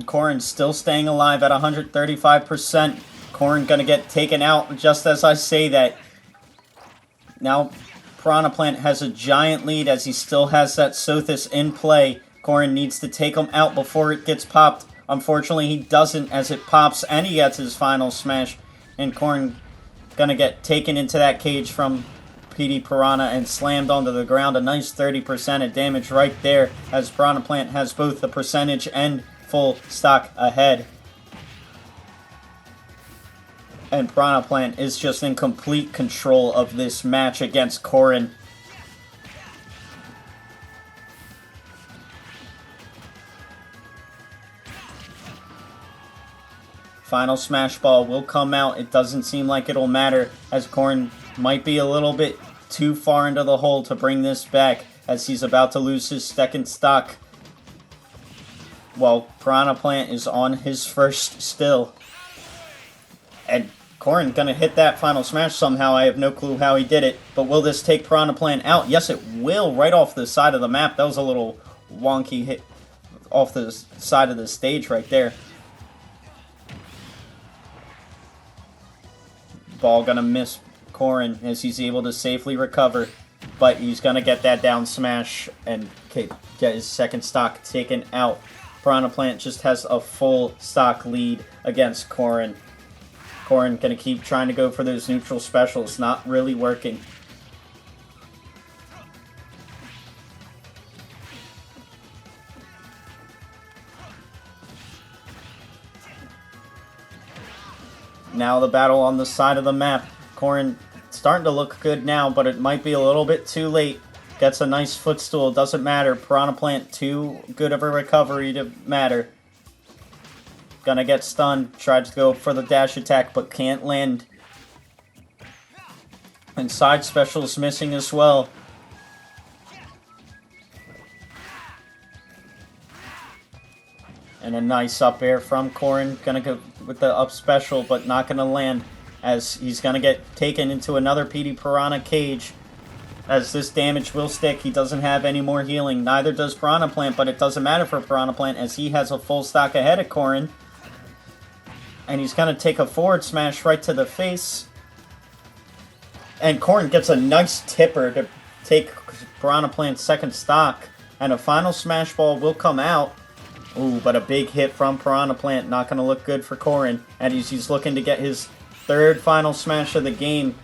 Corrin still staying alive at 135%. Corrin gonna get taken out just as I say that. Now Piranha Plant has a giant lead as he still has that Sothis in play. Corrin needs to take him out before it gets popped. Unfortunately, he doesn't as it pops and he gets his final smash. And Corrin gonna get taken into that cage from PD Piranha and slammed onto the ground. A nice 30% of damage right there as Piranha Plant has both the percentage and full stock ahead. And Piranha Plant is just in complete control of this match against Corrin. Final smash ball will come out. It doesn't seem like it'll matter as Corrin might be a little bit too far into the hole to bring this back as he's about to lose his second stock. Well, Piranha Plant is on his first still. And Corrin gonna hit that final smash somehow. I have no clue how he did it. But will this take Piranha Plant out? Yes, it will. Right off the side of the map. That was a little wonky hit off the side of the stage right there. Ball gonna miss Corrin as he's able to safely recover. But he's gonna get that down smash and get his second stock taken out. Piranha Plant just has a full stock lead against Corrin. Corrin gonna keep trying to go for those neutral specials, not really working. Now the battle on the side of the map. Corrin starting to look good now, but it might be a little bit too late. Gets a nice footstool, doesn't matter. Piranha Plant too good of a recovery to matter. Gonna get stunned, tried to go for the dash attack, but can't land. And side specials missing as well. And a nice up air from Corrin. Gonna go with the up special, but not gonna land as he's gonna get taken into another PD Piranha cage. As this damage will stick, he doesn't have any more healing. Neither does Piranha Plant, but it doesn't matter for Piranha Plant as he has a full stock ahead of Corrin. And he's going to take a forward smash right to the face. And Corrin gets a nice tipper to take Piranha Plant's second stock. And a final smash ball will come out. Ooh, but a big hit from Piranha Plant. Not going to look good for Corrin. And he's looking to get his third final smash of the game.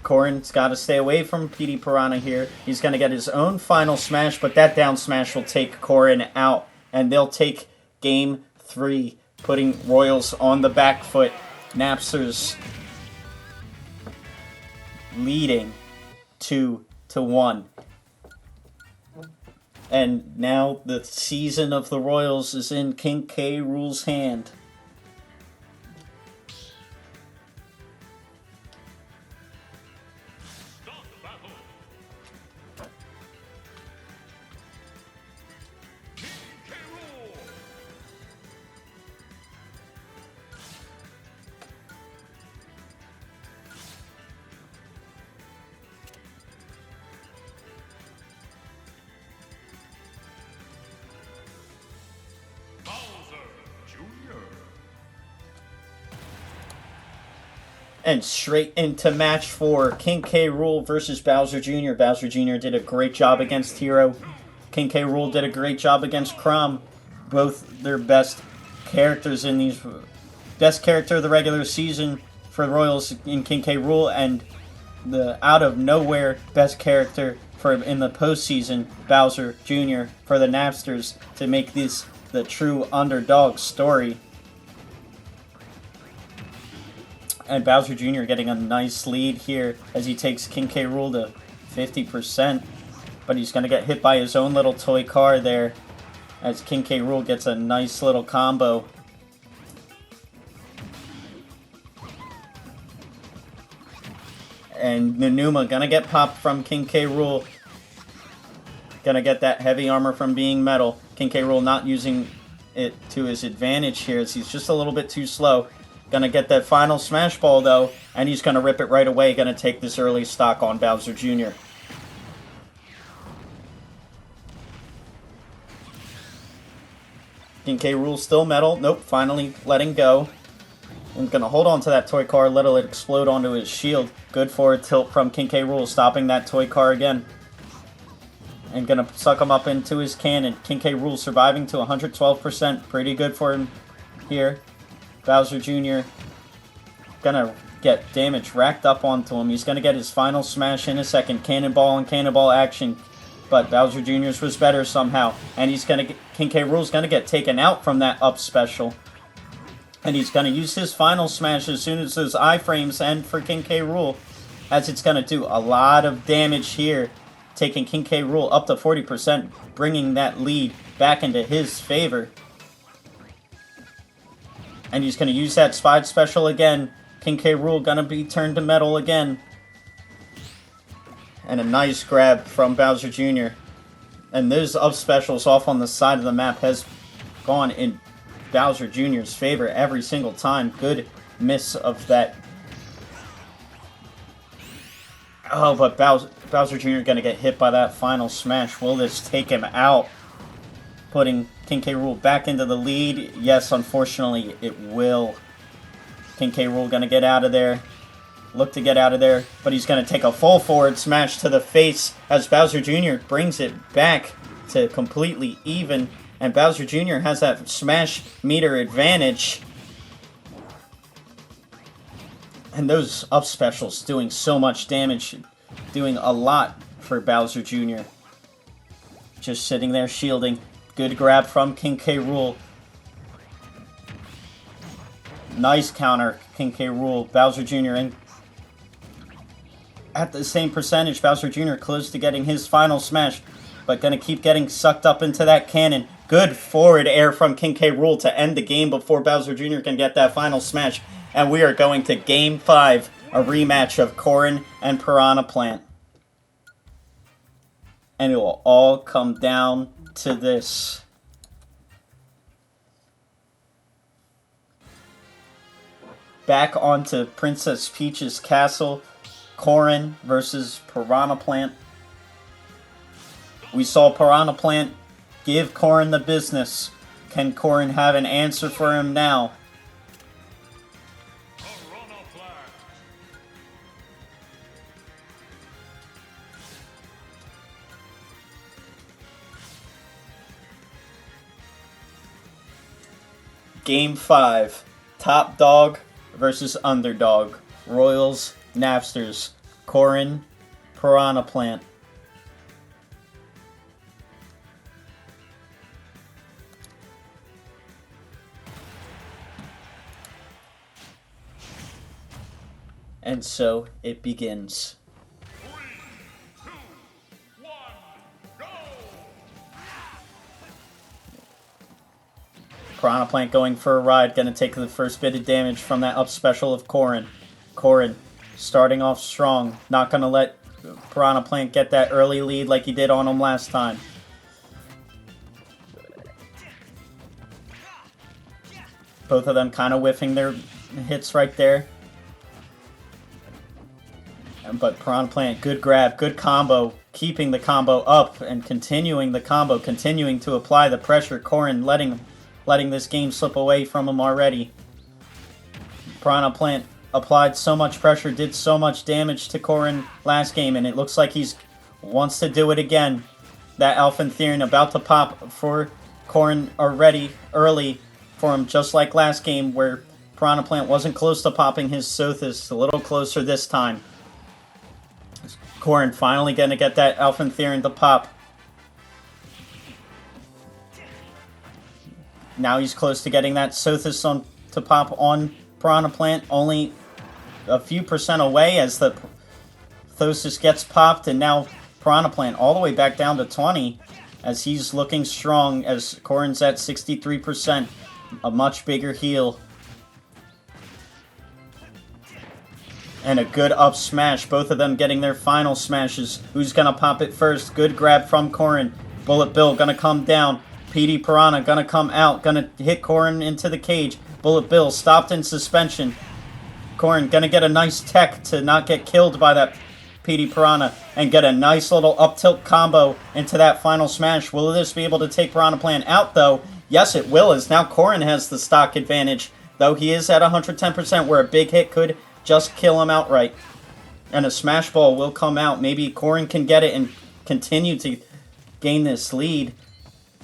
Corrin's got to stay away from PD Piranha here. He's going to get his own final smash, but that down smash will take Corrin out. And they'll take Game 3, putting Royals on the back foot. Napsters leading 2-1. And now the season of the Royals is in King K. Rool's hand. And straight into match 4. King K. Rool versus Bowser Jr. Bowser Jr. did a great job against Hero. King K. Rool did a great job against Crom. Both their best characters in these... Best character of the regular season for Royals in King K. Rool, and the out of nowhere best character for in the postseason, Bowser Jr. for the Napsters, to make this the true underdog story. And Bowser Jr. getting a nice lead here as he takes King K. Rool to 50%. But he's going to get hit by his own little toy car there as King K. Rool gets a nice little combo. And Nanuma going to get popped from King K. Rool. Going to get that heavy armor from being metal. King K. Rool not using it to his advantage here as he's just a little bit too slow. Gonna get that final smash ball though, and he's gonna rip it right away. Gonna take this early stock on Bowser Jr. King K. Rool still metal. Nope, finally letting go. And gonna hold on to that toy car, let it explode onto his shield. Good forward tilt from King K. Rool, stopping that toy car again. And gonna suck him up into his cannon. King K. Rool surviving to 112%. Pretty good for him here. Bowser Jr. gonna get damage racked up onto him. He's gonna get his final smash in a second. Cannonball and cannonball action. But Bowser Jr.'s was better somehow. And he's gonna get, King K. Rool's gonna get taken out from that up special. And he's gonna use his final smash as soon as those iframes end for King K. Rool. As it's gonna do a lot of damage here. Taking King K. Rool up to 40%. Bringing that lead back into his favor. And he's going to use that Spide special again. King K. Rool going to be turned to metal again. And a nice grab from Bowser Jr. And those up specials off on the side of the map has gone in Bowser Jr.'s favor every single time. Good miss of that. Oh, but Bowser Jr. going to get hit by that final smash. Will this take him out? Putting King K. Rool back into the lead. Yes, unfortunately, it will. King K. Rool going to get out of there. Look to get out of there. But he's going to take a full forward smash to the face as Bowser Jr. brings it back to completely even. And Bowser Jr. has that smash meter advantage. And those up specials doing so much damage. Doing a lot for Bowser Jr. Just sitting there shielding. Good grab from King K. Rool. Nice counter, King K. Rool. Bowser Jr. in. At the same percentage, Bowser Jr. close to getting his final smash. But gonna keep getting sucked up into that cannon. Good forward air from King K. Rool to end the game before Bowser Jr. can get that final smash. And we are going to Game 5, a rematch of Corrin and Piranha Plant. And it will all come down to this. Back onto Princess Peach's castle. Corrin versus Piranha Plant. We saw Piranha Plant give Corrin the business. Can Corrin have an answer for him now? Game 5. Top dog versus underdog. Royals, Napsters. Corrin, Piranha Plant. And so it begins. 3, 2, 1, go! Piranha Plant going for a ride, gonna take the first bit of damage from that up special of Corrin. Corrin starting off strong, not gonna let Piranha Plant get that early lead like he did on him last time. Both of them kind of whiffing their hits right there. But Piranha Plant, good grab, good combo, keeping the combo up and continuing the combo, continuing to apply the pressure. Corrin letting this game slip away from him already. Piranha Plant applied so much pressure, did so much damage to Corrin last game, and it looks like he's wants to do it again. That Alphantherian about to pop for Corrin already early for him, just like last game where Piranha Plant wasn't close to popping his Sothis. A little closer this time. Corrin finally going to get that Alphantherian to pop. Now he's close to getting that Sothis to pop on Piranha Plant. Only a few percent away as the Thosis gets popped. And now Piranha Plant all the way back down to 20 as he's looking strong as Corrin's at 63%. A much bigger heal. And a good up smash. Both of them getting their final smashes. Who's going to pop it first? Good grab from Corrin. Bullet Bill going to come down. PD Piranha going to come out. Going to hit Corrin into the cage. Bullet Bill stopped in suspension. Corrin going to get a nice tech to not get killed by that PD Piranha. And get a nice little up tilt combo into that final smash. Will this be able to take Piranha Plant out though? Yes it will, as now Corrin has the stock advantage. Though he is at 110% where a big hit could just kill him outright. And a smash ball will come out. Maybe Corrin can get it and continue to gain this lead.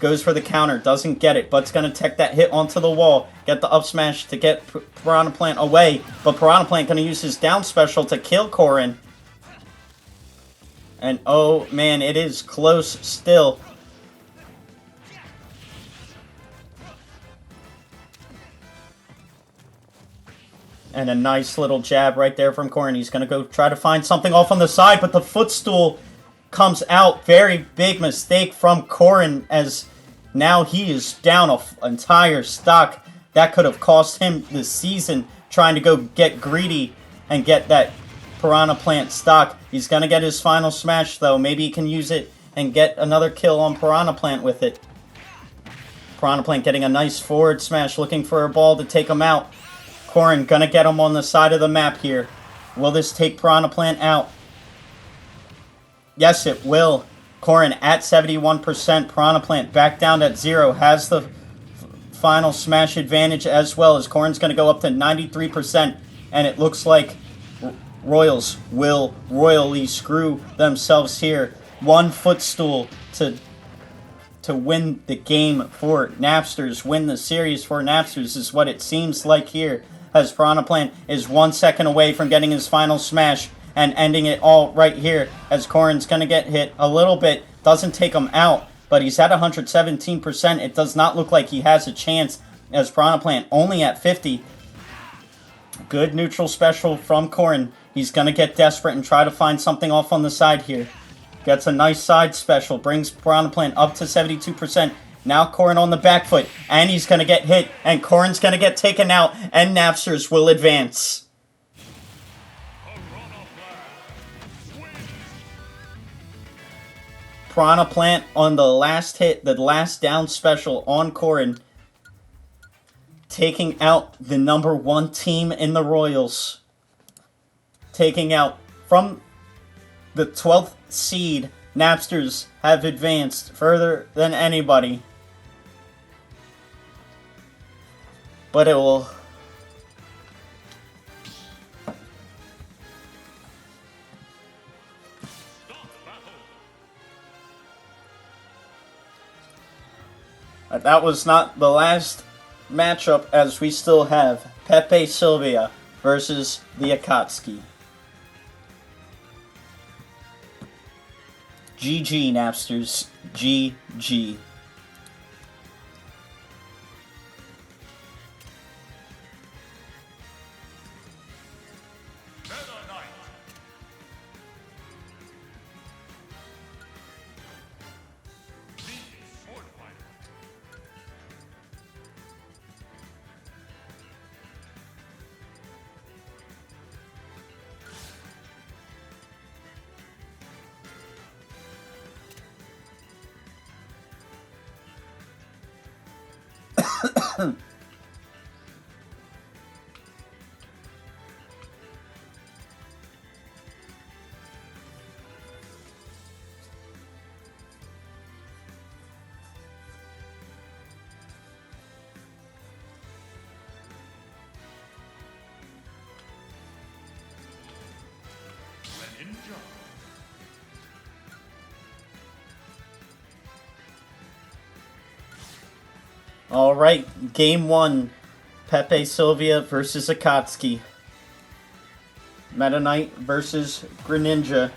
Goes for the counter. Doesn't get it. But's going to tech that hit onto the wall. Get the up smash to get Piranha Plant away. But Piranha Plant going to use his down special to kill Corrin. And oh man, it is close still. And a nice little jab right there from Corrin. He's going to go try to find something off on the side, but the footstool comes out. Very big mistake from Corrin as now he is down an entire stock. That could have cost him the season trying to go get greedy and get that Piranha Plant stock. He's going to get his final smash though. Maybe he can use it and get another kill on Piranha Plant with it. Piranha Plant getting a nice forward smash, looking for a ball to take him out. Corrin gonna get him on the side of the map here. Will this take Piranha Plant out? Yes, it will. Corrin at 71%. Piranha Plant back down at 0. Has the final smash advantage as well as Corrin's gonna go up to 93%. And it looks like Royals will royally screw themselves here. One footstool to win the game for Napsters. Win the series for Napsters is what it seems like here. As Piranha Plant is 1 second away from getting his final smash and ending it all right here. As Corrin's going to get hit a little bit. Doesn't take him out, but he's at 117%. It does not look like he has a chance as Piranha Plant only at 50. Good neutral special from Corrin. He's going to get desperate and try to find something off on the side here. Gets a nice side special. Brings Piranha Plant up to 72%. Now Corrin on the back foot. And he's going to get hit. And Corrin's going to get taken out. And Napsters will advance. Piranha Plant on the last hit. The last down special on Corrin. Taking out the #1 team in the Royals. Taking out from the 12th seed. Napsters have advanced further than anybody. But it will... That was not the last matchup, as we still have Pepe Silvia versus the Akatsuki. GG, Napsters. GG. All right, game 1. Pepe Silvia versus Akatsuki. Meta Knight versus Greninja.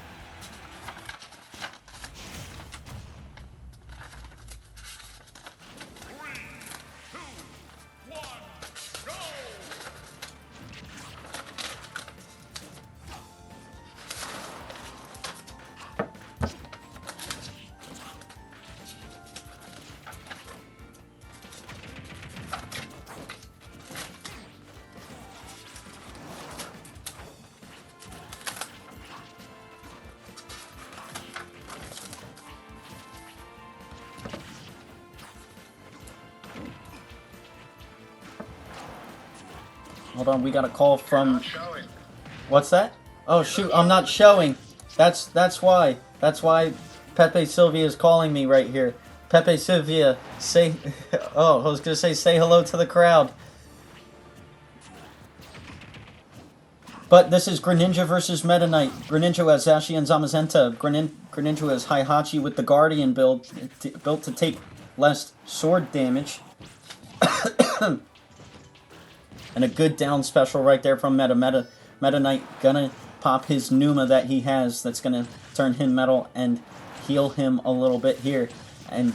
Hold on, we got a call from... What's that? Oh shoot, I'm not showing. That's why. That's why Pepe Silvia is calling me right here. Pepe Silvia, say... Oh, I was gonna say hello to the crowd. But this is Greninja versus Meta Knight. Greninja has Zashi and Zamazenta. Greninja has Heihachi with the Guardian build, built to take less sword damage. And a good down special right there from Meta Knight gonna pop his Numa that he has. That's gonna turn him metal and heal him a little bit here. And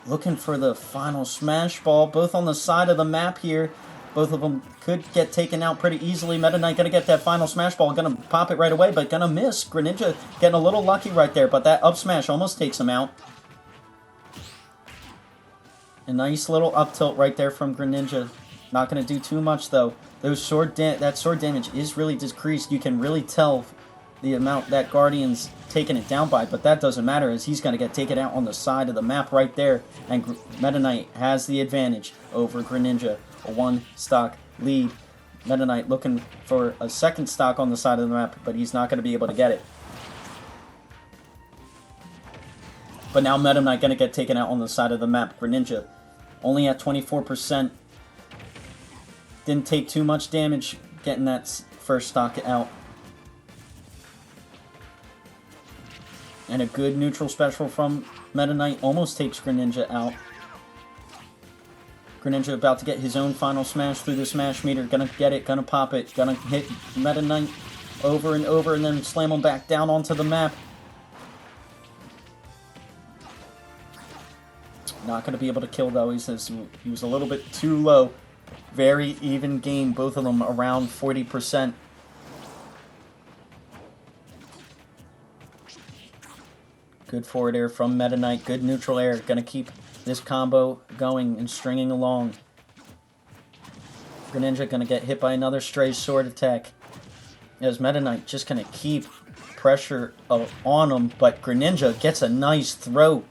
looking for the final Smash Ball, both on the side of the map here. Both of them could get taken out pretty easily. Meta Knight gonna get that final Smash Ball, gonna pop it right away, but gonna miss. Greninja getting a little lucky right there, but that up smash almost takes him out. A nice little up tilt right there from Greninja. Not going to do too much, though. Those that sword damage is really decreased. You can really tell the amount that Guardian's taking it down by, but that doesn't matter as he's going to get taken out on the side of the map right there. And Meta Knight has the advantage over Greninja. A one stock lead. Meta Knight looking for a second stock on the side of the map, but he's not going to be able to get it. But now Meta Knight going to get taken out on the side of the map. Greninja only at 24%. Didn't take too much damage getting that first stock out. And a good neutral special from Meta Knight almost takes Greninja out. Greninja about to get his own final smash through the smash meter. Gonna get it, gonna pop it, gonna hit Meta Knight over and over and then slam him back down onto the map. Not gonna be able to kill though. He says he was a little bit too low. Very even game, both of them around 40%. Good forward air from Meta Knight, good neutral air. Gonna keep this combo going and stringing along. Greninja gonna get hit by another stray sword attack. As Meta Knight just gonna keep pressure on him, but Greninja gets a nice throw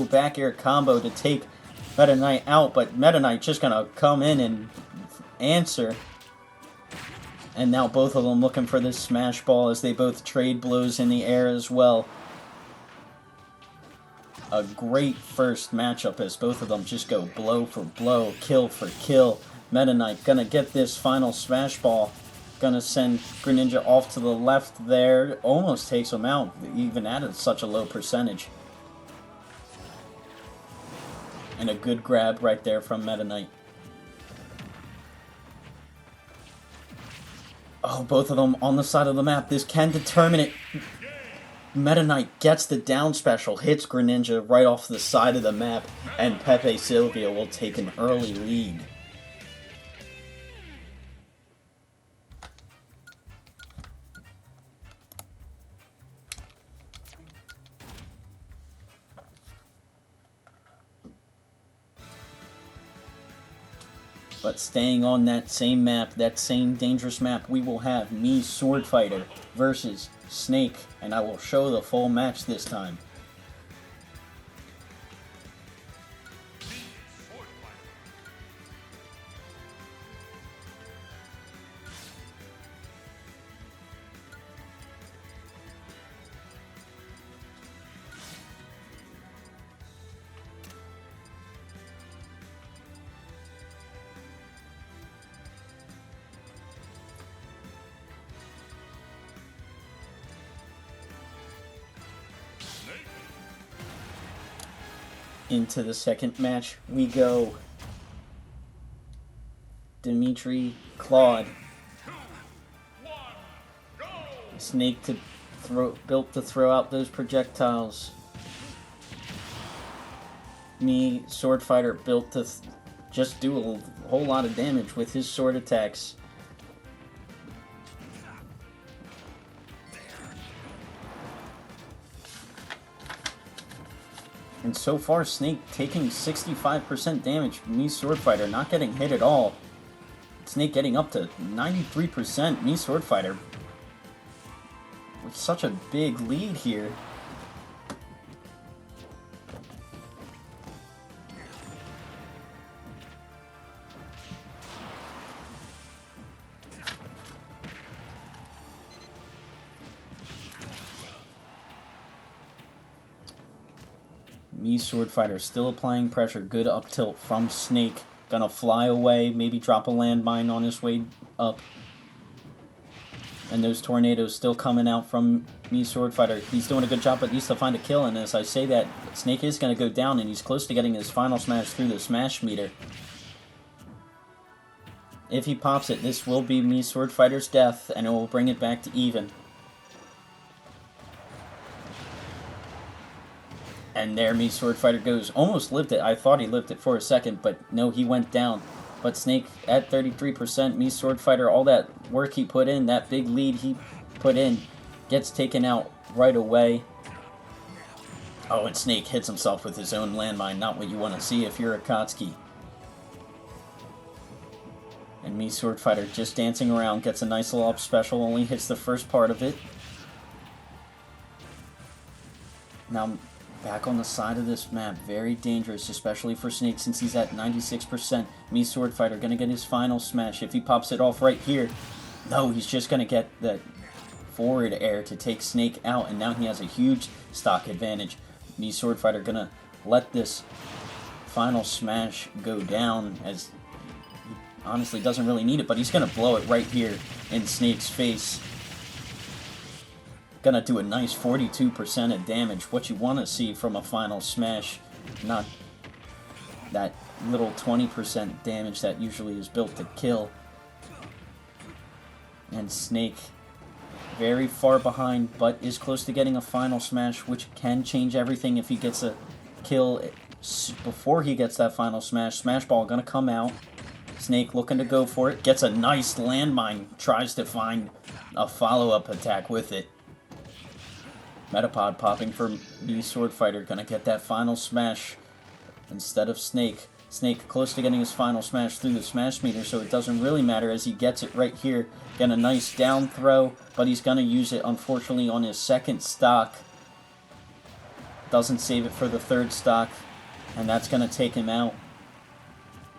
back air combo to take Meta Knight out, but Meta Knight just gonna come in and answer. And now both of them looking for this Smash Ball as they both trade blows in the air as well. A great first matchup as both of them just go blow for blow, kill for kill. Meta Knight gonna get this final Smash Ball. Gonna send Greninja off to the left there. Almost takes him out, even at such a low percentage. And a good grab right there from Meta Knight. Oh, both of them on the side of the map. This can determine it. Meta Knight gets the down special, hits Greninja right off the side of the map, and Pepe Silvia will take an early lead. But staying on that same map, that same dangerous map, we will have me, Sword Fighter, versus Snake, and I will show the full match this time. Into the second match we go. Dimitri clawed. Snake built to throw out those projectiles. Me, Sword Fighter, built to just do a whole lot of damage with his sword attacks. And so far, Snake taking 65% damage from me, Sword Fighter, not getting hit at all. Snake getting up to 93%, me, Sword Fighter, with such a big lead here. Me, Sword Fighter, still applying pressure. Good up tilt from Snake. Gonna fly away, maybe drop a landmine on his way up. And those tornadoes still coming out from me, Sword Fighter. He's doing a good job at least to find a kill, and as I say that, Snake is gonna go down, and he's close to getting his final smash through the smash meter. If he pops it, this will be me, Sword Fighter's death, and it will bring it back to even. And there me, Sword Fighter goes. Almost lived it. I thought he lived it for a second, but no, he went down. But Snake at 33%, me, Sword Fighter, all that work he put in, that big lead he put in, gets taken out right away. Oh, and Snake hits himself with his own landmine. Not what you want to see if you're Akatsuki. And me, Sword Fighter, just dancing around, gets a nice little up special, only hits the first part of it. Now, back on the side of this map, very dangerous, especially for Snake since he's at 96%. Me, Sword Fighter, gonna get his final smash. If he pops it off right here, no, he's just gonna get that forward air to take Snake out, and now he has a huge stock advantage. Me, Sword Fighter, gonna let this final smash go down, as he honestly doesn't really need it, but he's gonna blow it right here in Snake's face. Gonna do a nice 42% of damage. What you want to see from a final smash, not that little 20% damage that usually is built to kill. And Snake very far behind, but is close to getting a final smash, which can change everything if he gets a kill before he gets that final smash. Smash ball gonna come out. Snake looking to go for it. Gets a nice landmine. Tries to find a follow-up attack with it. Metapod popping for me, Sword Fighter. Gonna get that final smash instead of Snake. Snake close to getting his final smash through the smash meter, so it doesn't really matter as he gets it right here. Get a nice down throw, but he's gonna use it, unfortunately, on his second stock. Doesn't save it for the third stock, and that's gonna take him out.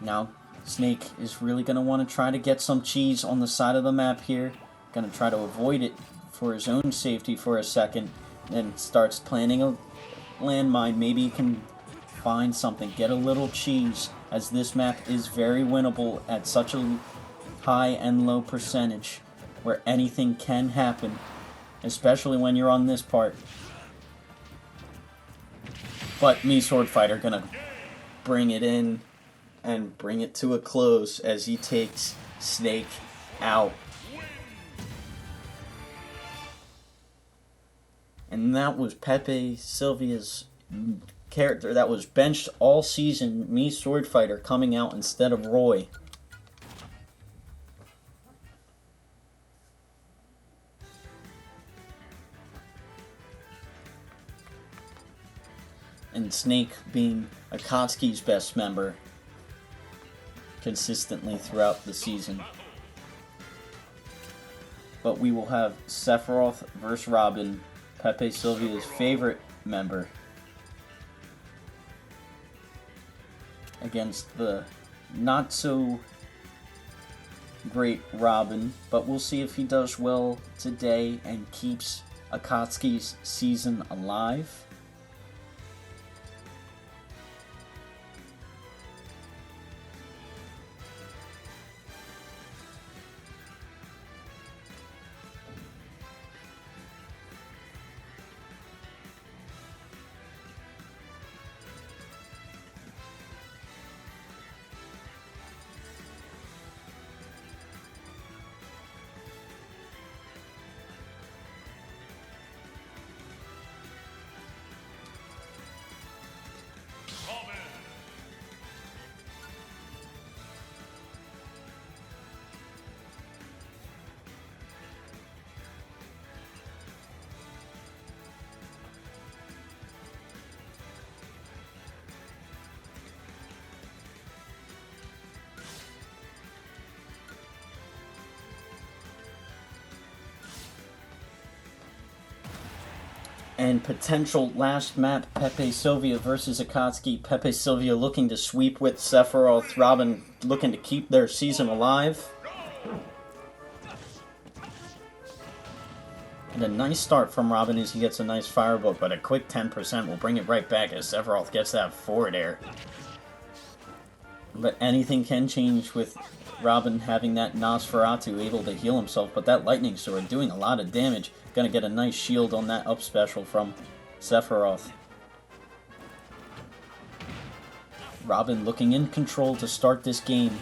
Now, Snake is really gonna want to try to get some cheese on the side of the map here. Gonna try to avoid it for his own safety for a second. Then starts planning a landmine. Maybe he can find something, get a little cheese, as this map is very winnable at such a high and low percentage where anything can happen, especially when you're on this part. But me, Sword Fighter, gonna bring it in and bring it to a close as he takes Snake out. And that was Pepe, Silvia's character that was benched all season, me, Sword Fighter, coming out instead of Roy. And Snake being Akatsuki's best member consistently throughout the season. But we will have Sephiroth versus Robin, Pepe Silvia's favorite member, against the not so great Robin, but we'll see if he does well today and keeps Akatsuki's season alive. And potential last map, Pepe Silvia versus Akatsuki. Pepe Silvia looking to sweep with Sephiroth. Robin looking to keep their season alive. And a nice start from Robin as he gets a nice firebolt, but a quick 10% will bring it right back as Sephiroth gets that forward air. But anything can change with Robin having that Nosferatu able to heal himself, but that lightning sword doing a lot of damage. Gonna get a nice shield on that up special from Sephiroth. Robin looking in control to start this game,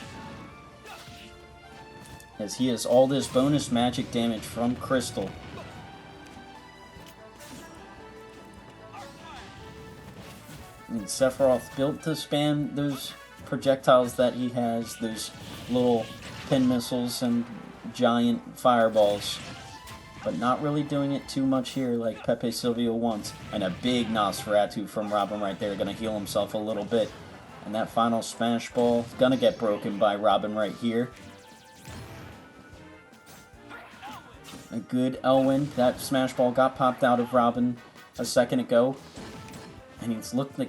as he has all this bonus magic damage from Crystal. And Sephiroth built to spam those projectiles that he has, those little pin missiles and giant fireballs, but not really doing it too much here like Pepe Silvia wants. And a big Nosferatu from Robin right there, gonna heal himself a little bit. And that final smash ball gonna get broken by Robin right here. A good Elwyn. That smash ball got popped out of Robin a second ago, and he's looking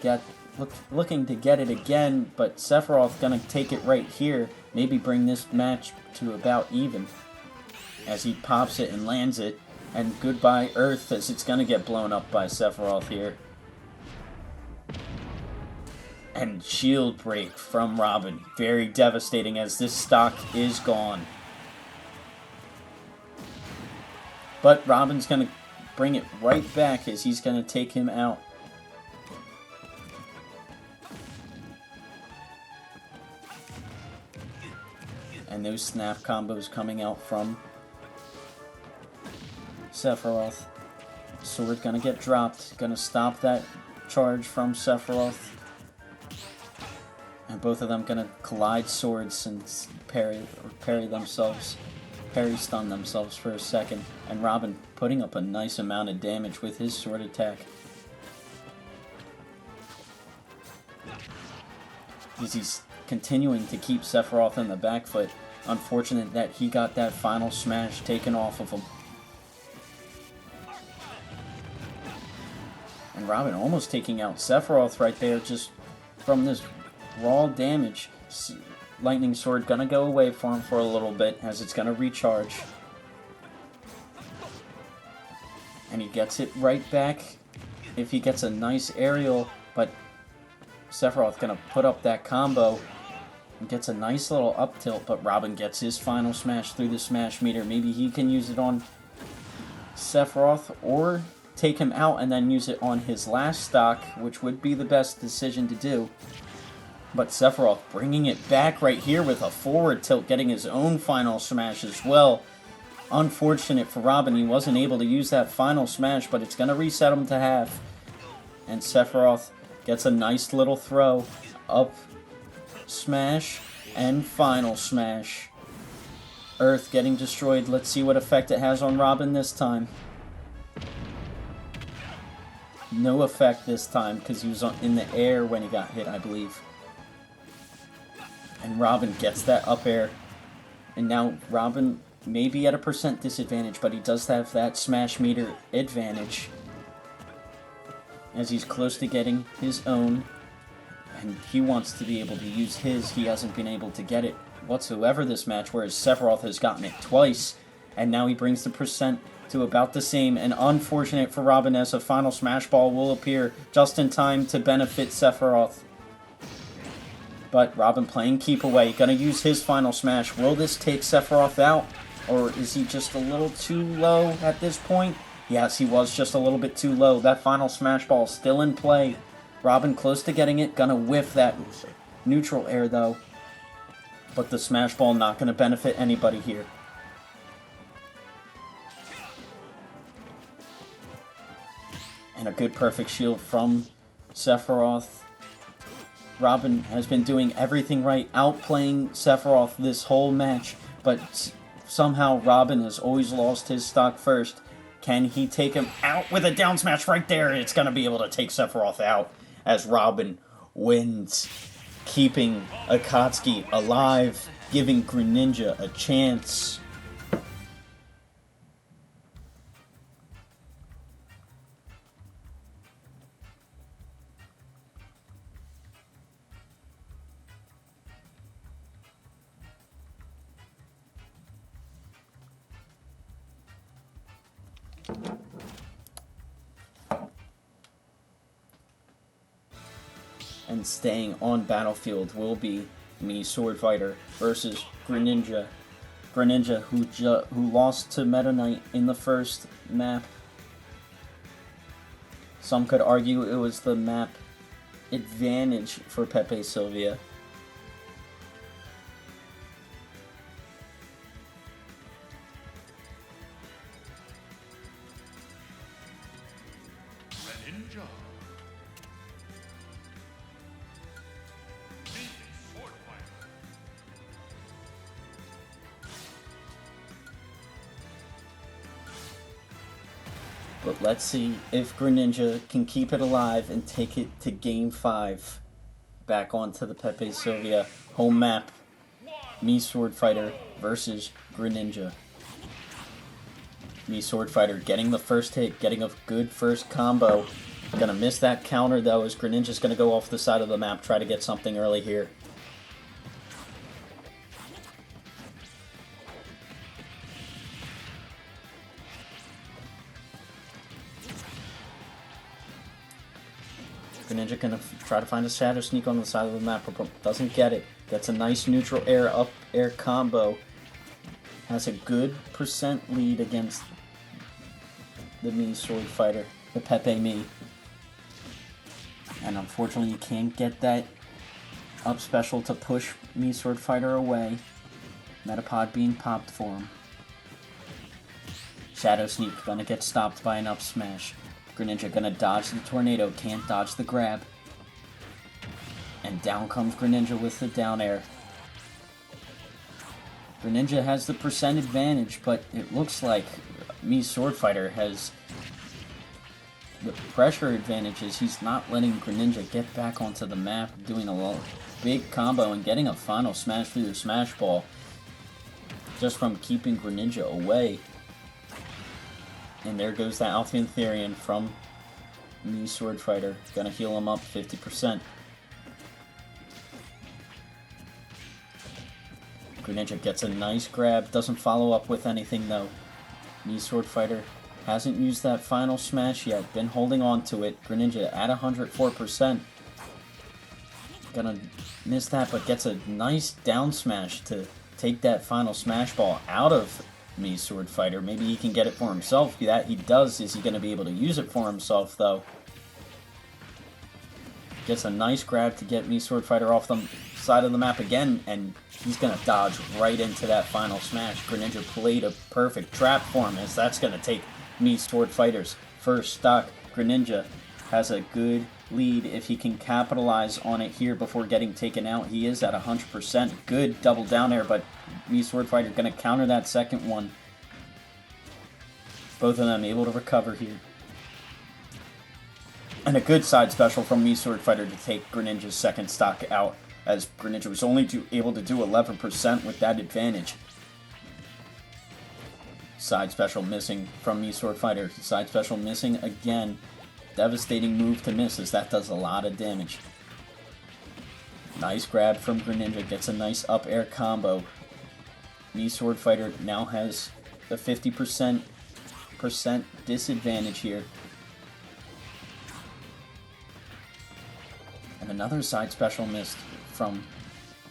to get it again, but Sephiroth gonna take it right here, maybe bring this match to about even, as he pops it and lands it. And goodbye Earth, as it's gonna get blown up by Sephiroth here. And shield break from Robin, very devastating as this stock is gone. But Robin's gonna bring it right back as he's gonna take him out. And those snap combos coming out from Sephiroth. Sword gonna get dropped, gonna stop that charge from Sephiroth. And both of them gonna collide swords and parry stun themselves for a second. And Robin putting up a nice amount of damage with his sword attack. As he's continuing to keep Sephiroth in the back foot. Unfortunate that he got that final smash taken off of him. And Robin almost taking out Sephiroth right there just from this raw damage. Lightning Sword gonna go away for him for a little bit as it's gonna recharge. And he gets it right back if he gets a nice aerial, but Sephiroth gonna put up that combo and gets a nice little up tilt, but Robin gets his final smash through the smash meter. Maybe he can use it on Sephiroth or take him out and then use it on his last stock, which would be the best decision to do. But Sephiroth bringing it back right here with a forward tilt, getting his own final smash as well. Unfortunate for Robin, he wasn't able to use that final smash, but it's going to reset him to half. And Sephiroth gets a nice little throw, up smash, and final smash. Earth getting destroyed. Let's see what effect it has on Robin this time. No effect this time, because he was in the air when he got hit, I believe. And Robin gets that up air. And now Robin may be at a % disadvantage, but he does have that smash meter advantage, as he's close to getting his own. And he wants to be able to use his. He hasn't been able to get it whatsoever this match, whereas Sephiroth has gotten it twice. And now he brings the % to about the same. And unfortunate for Robin, as a final smash ball will appear just in time to benefit Sephiroth. But Robin playing keep away, gonna use his final smash. Will this take Sephiroth out? Or is he just a little too low at this point? Yes, he was just a little bit too low. That final smash ball still in play. Robin close to getting it, gonna whiff that neutral air though. But the smash ball not gonna benefit anybody here. And a good perfect shield from Sephiroth. Robin has been doing everything right, outplaying Sephiroth this whole match, but somehow Robin has always lost his stock first. Can he take him out with a down smash right there? It's going to be able to take Sephiroth out as Robin wins, keeping Akatsuki alive, giving Greninja a chance. and staying on battlefield will be me, Sword Fighter, versus Greninja. Greninja, who lost to Meta Knight in the first map. Some could argue it was the map advantage for Pepe Silvia. Greninja. Me, Sword Fighter. But let's see if Greninja can keep it alive and take it to Game 5. Back onto the Pepe Silvia home map. Me, Sword Fighter versus Greninja. Me, Sword Fighter getting the first hit, getting a good first combo. Gonna miss that counter though, as Greninja's gonna go off the side of the map, try to get something early here. Greninja gonna try to find a Shadow Sneak on the side of the map, but doesn't get it. Gets a nice neutral air, up air combo. Has a good percent lead against the Me Sword Fighter, the Pepe Me. And unfortunately you can't get that up special to push Me Sword Fighter away. Metapod being popped for him. Shadow Sneak gonna get stopped by an up smash. Greninja gonna dodge the tornado, can't dodge the grab. And down comes Greninja with the down air. Greninja has the percent advantage, but it looks like Me Sword Fighter has the pressure advantages. He's not letting Greninja get back onto the map, doing a big combo and getting a final smash through the smash ball just from keeping Greninja away. And there goes the Alphian Therian from Me Sword Fighter. Gonna heal him up 50%. Greninja gets a nice grab, doesn't follow up with anything though. Me Sword Fighter hasn't used that final smash yet, been holding on to it. Greninja at 104%. Gonna miss that, but gets a nice down smash to take that final smash ball out of Me Sword Fighter. Maybe he can get it for himself. That he does. Is he going to be able to use it for himself though? Gets a nice grab to get Me Sword Fighter off the side of the map again, and he's going to dodge right into that final smash. Greninja played a perfect trap for him, as that's going to take Me Sword Fighter's first stock. Greninja has a good lead if he can capitalize on it here before getting taken out. He is at 100%. Good double down air, but Me Sword Fighter going to counter that second one. Both of them able to recover here. And a good side special from Me Sword Fighter to take Greninja's second stock out, as Greninja was only able to do 11% with that advantage. Side special missing from Me Sword Fighter. Side special missing again. Devastating move to miss, as that does a lot of damage. Nice grab from Greninja, gets a nice up air combo. Me Sword Fighter now has the 50% disadvantage here. And another side special missed from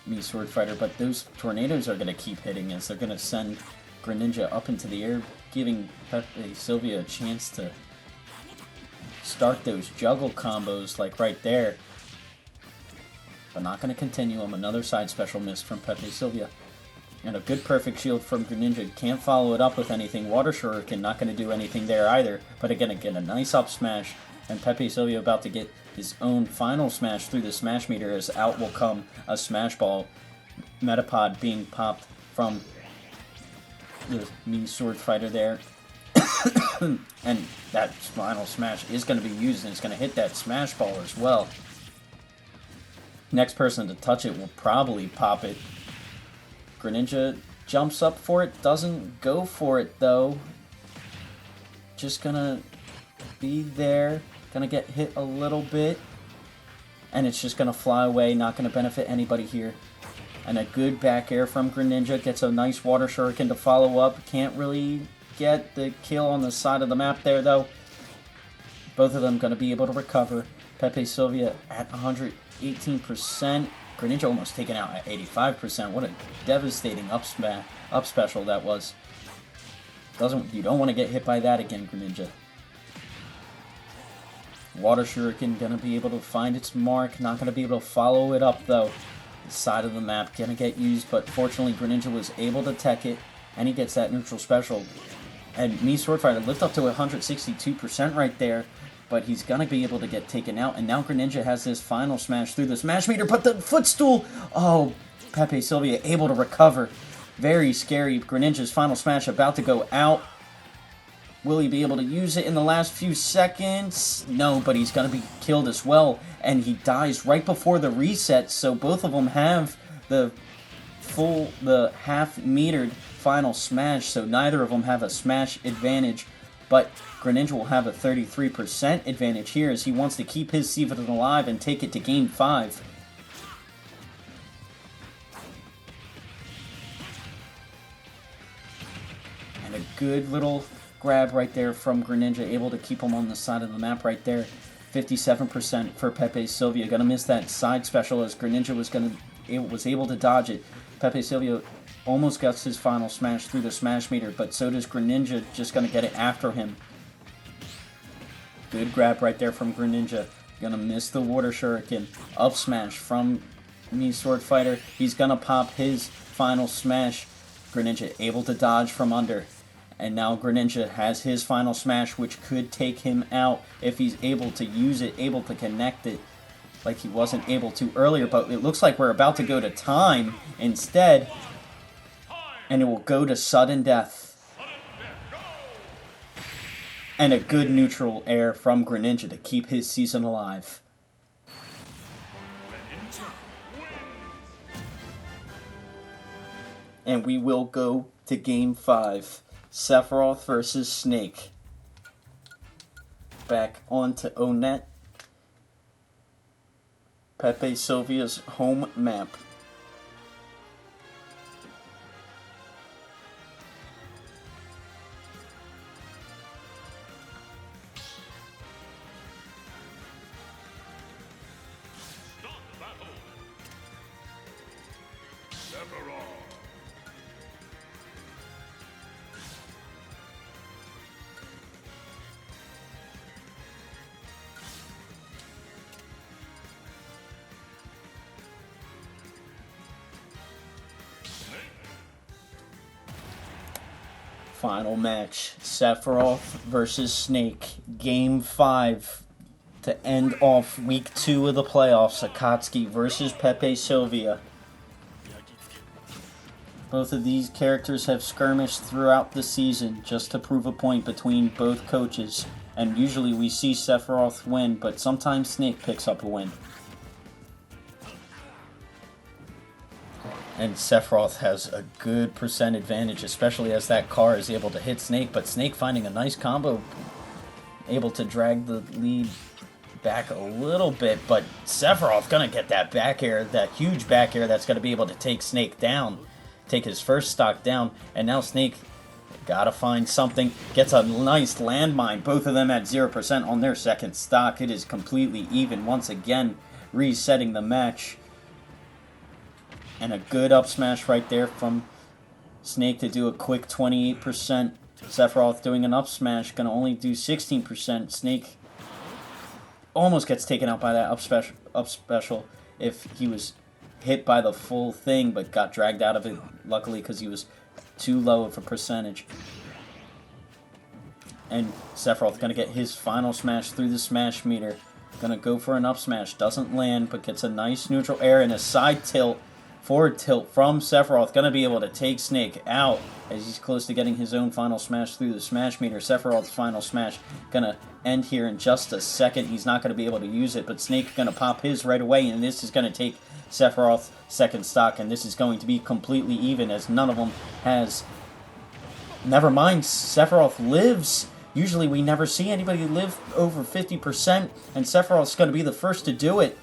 Me Sword Fighter, but those tornadoes are going to keep hitting, as they're going to send Greninja up into the air, giving Pepe Silvia a chance to start those juggle combos like right there. But not going to continue them. Another side special miss from Pepe Silvia. And a good perfect shield from Greninja. Can't follow it up with anything. Water Shuriken not going to do anything there either. But again, get a nice up smash. And Pepe Silvia about to get his own final smash through the smash meter, as out will come a smash ball. Metapod being popped from the Me Sword Fighter there. And that final smash is going to be used, and it's going to hit that smash ball as well. Next person to touch it will probably pop it. Greninja jumps up for it, doesn't go for it though. Just gonna be there, gonna get hit a little bit, and it's just gonna fly away, not gonna benefit anybody here. And a good back air from Greninja, gets a nice Water Shuriken to follow up. Can't really get the kill on the side of the map there though. Both of them gonna be able to recover. Pepe Silvia at 108%. 18%. Greninja almost taken out at 85%. What a devastating up special that was. You don't want to get hit by that again, Greninja. Water Shuriken gonna be able to find its mark. Not gonna be able to follow it up though. The side of the map gonna get used, but fortunately Greninja was able to tech it, and he gets that neutral special. And me Sword Fighter lift up to 162% right there, but he's gonna be able to get taken out. And now Greninja has this final smash through the smash meter, but the footstool! Oh, Pepe Silvia able to recover. Very scary. Greninja's final smash about to go out. Will he be able to use it in the last few seconds? No, but he's going to be killed as well. And he dies right before the reset, so both of them have the half-metered final smash, so neither of them have a smash advantage. But Greninja will have a 33% advantage here as he wants to keep his Seafood alive and take it to Game 5. And a good little grab right there from Greninja, able to keep him on the side of the map right there. 57% for Pepe Silvia. Gonna miss that side special as Greninja was able to dodge it. Pepe Silvia almost gets his final smash through the smash meter, but so does Greninja, just gonna get it after him. Good grab right there from Greninja. Gonna miss the Water Shuriken. Up smash from me Sword Fighter. He's gonna pop his final smash. Greninja able to dodge from under. And now Greninja has his final smash, which could take him out if he's able to use it, able to connect it like he wasn't able to earlier. But it looks like we're about to go to time instead, and it will go to sudden death. And a good neutral air from Greninja to keep his season alive. And we will go to Game 5. Sephiroth versus Snake. Back onto Onet. Pepe Silvia's home map. Start the battle. Sephiroth. Final match, Sephiroth versus Snake, Game 5 to end off Week 2 of the playoffs, Akatsuki versus Pepe Silvia. Both of these characters have skirmished throughout the season just to prove a point between both coaches, and usually we see Sephiroth win, but sometimes Snake picks up a win. And Sephiroth has a good percent advantage, especially as that car is able to hit Snake, but Snake finding a nice combo, able to drag the lead back a little bit, but Sephiroth gonna get that back air, that huge back air that's gonna be able to take Snake down, take his first stock down, and now Snake gotta find something, gets a nice landmine, both of them at 0% on their second stock. It is completely even once again, resetting the match. And a good up smash right there from Snake to do a quick 28%. Sephiroth doing an up smash, gonna only do 16%. Snake almost gets taken out by that up special if he was hit by the full thing, but got dragged out of it, luckily, because he was too low of a percentage. And Sephiroth gonna get his final smash through the smash meter. Gonna go for an up smash, doesn't land, but gets a nice neutral air and a side tilt. Forward tilt from Sephiroth, gonna be able to take Snake out as he's close to getting his own final smash through the smash meter. Sephiroth's final smash gonna end here in just a second. He's not gonna be able to use it, but Snake gonna pop his right away, and this is gonna take Sephiroth's second stock, and this is going to be completely even as none of them has. Never mind, Sephiroth lives. Usually we never see anybody live over 50%, and Sephiroth's gonna be the first to do it.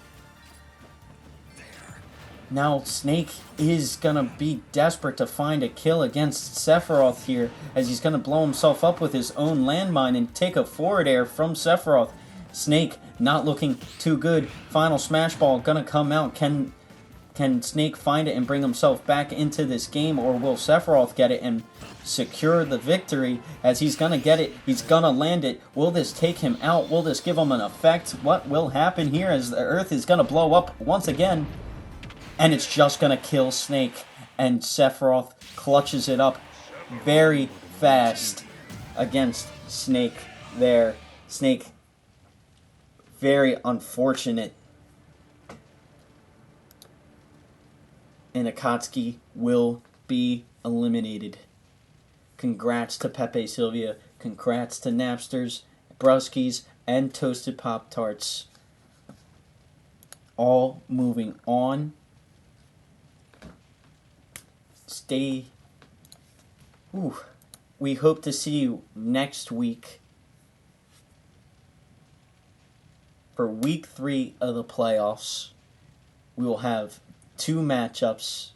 Now Snake is going to be desperate to find a kill against Sephiroth here, as he's going to blow himself up with his own landmine and take a forward air from Sephiroth. Snake not looking too good. Final smash ball gonna come out. Can Snake find it and bring himself back into this game, or will Sephiroth get it and secure the victory? As he's gonna get it, he's gonna land it. Will this take him out? Will this give him an effect? What will happen here as the Earth is gonna blow up once again? And it's just gonna kill Snake, and Sephiroth clutches it up very fast against Snake there. Snake, very unfortunate. And Akatsuki will be eliminated. Congrats to Pepe, Silvia. Congrats to Napsters, Bruhskis, and Toasted Pop-Tarts. All moving on. Stay. Ooh. We hope to see you next week for week 3 of the playoffs. We will have 2 matchups.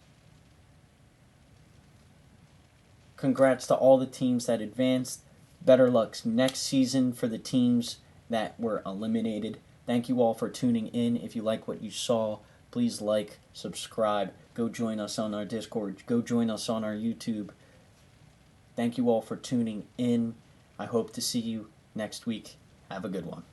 Congrats to all the teams that advanced. Better luck next season for the teams that were eliminated. Thank you all for tuning in. If you like what you saw, please like, subscribe. Go join us on our Discord. Go join us on our YouTube. Thank you all for tuning in. I hope to see you next week. Have a good one.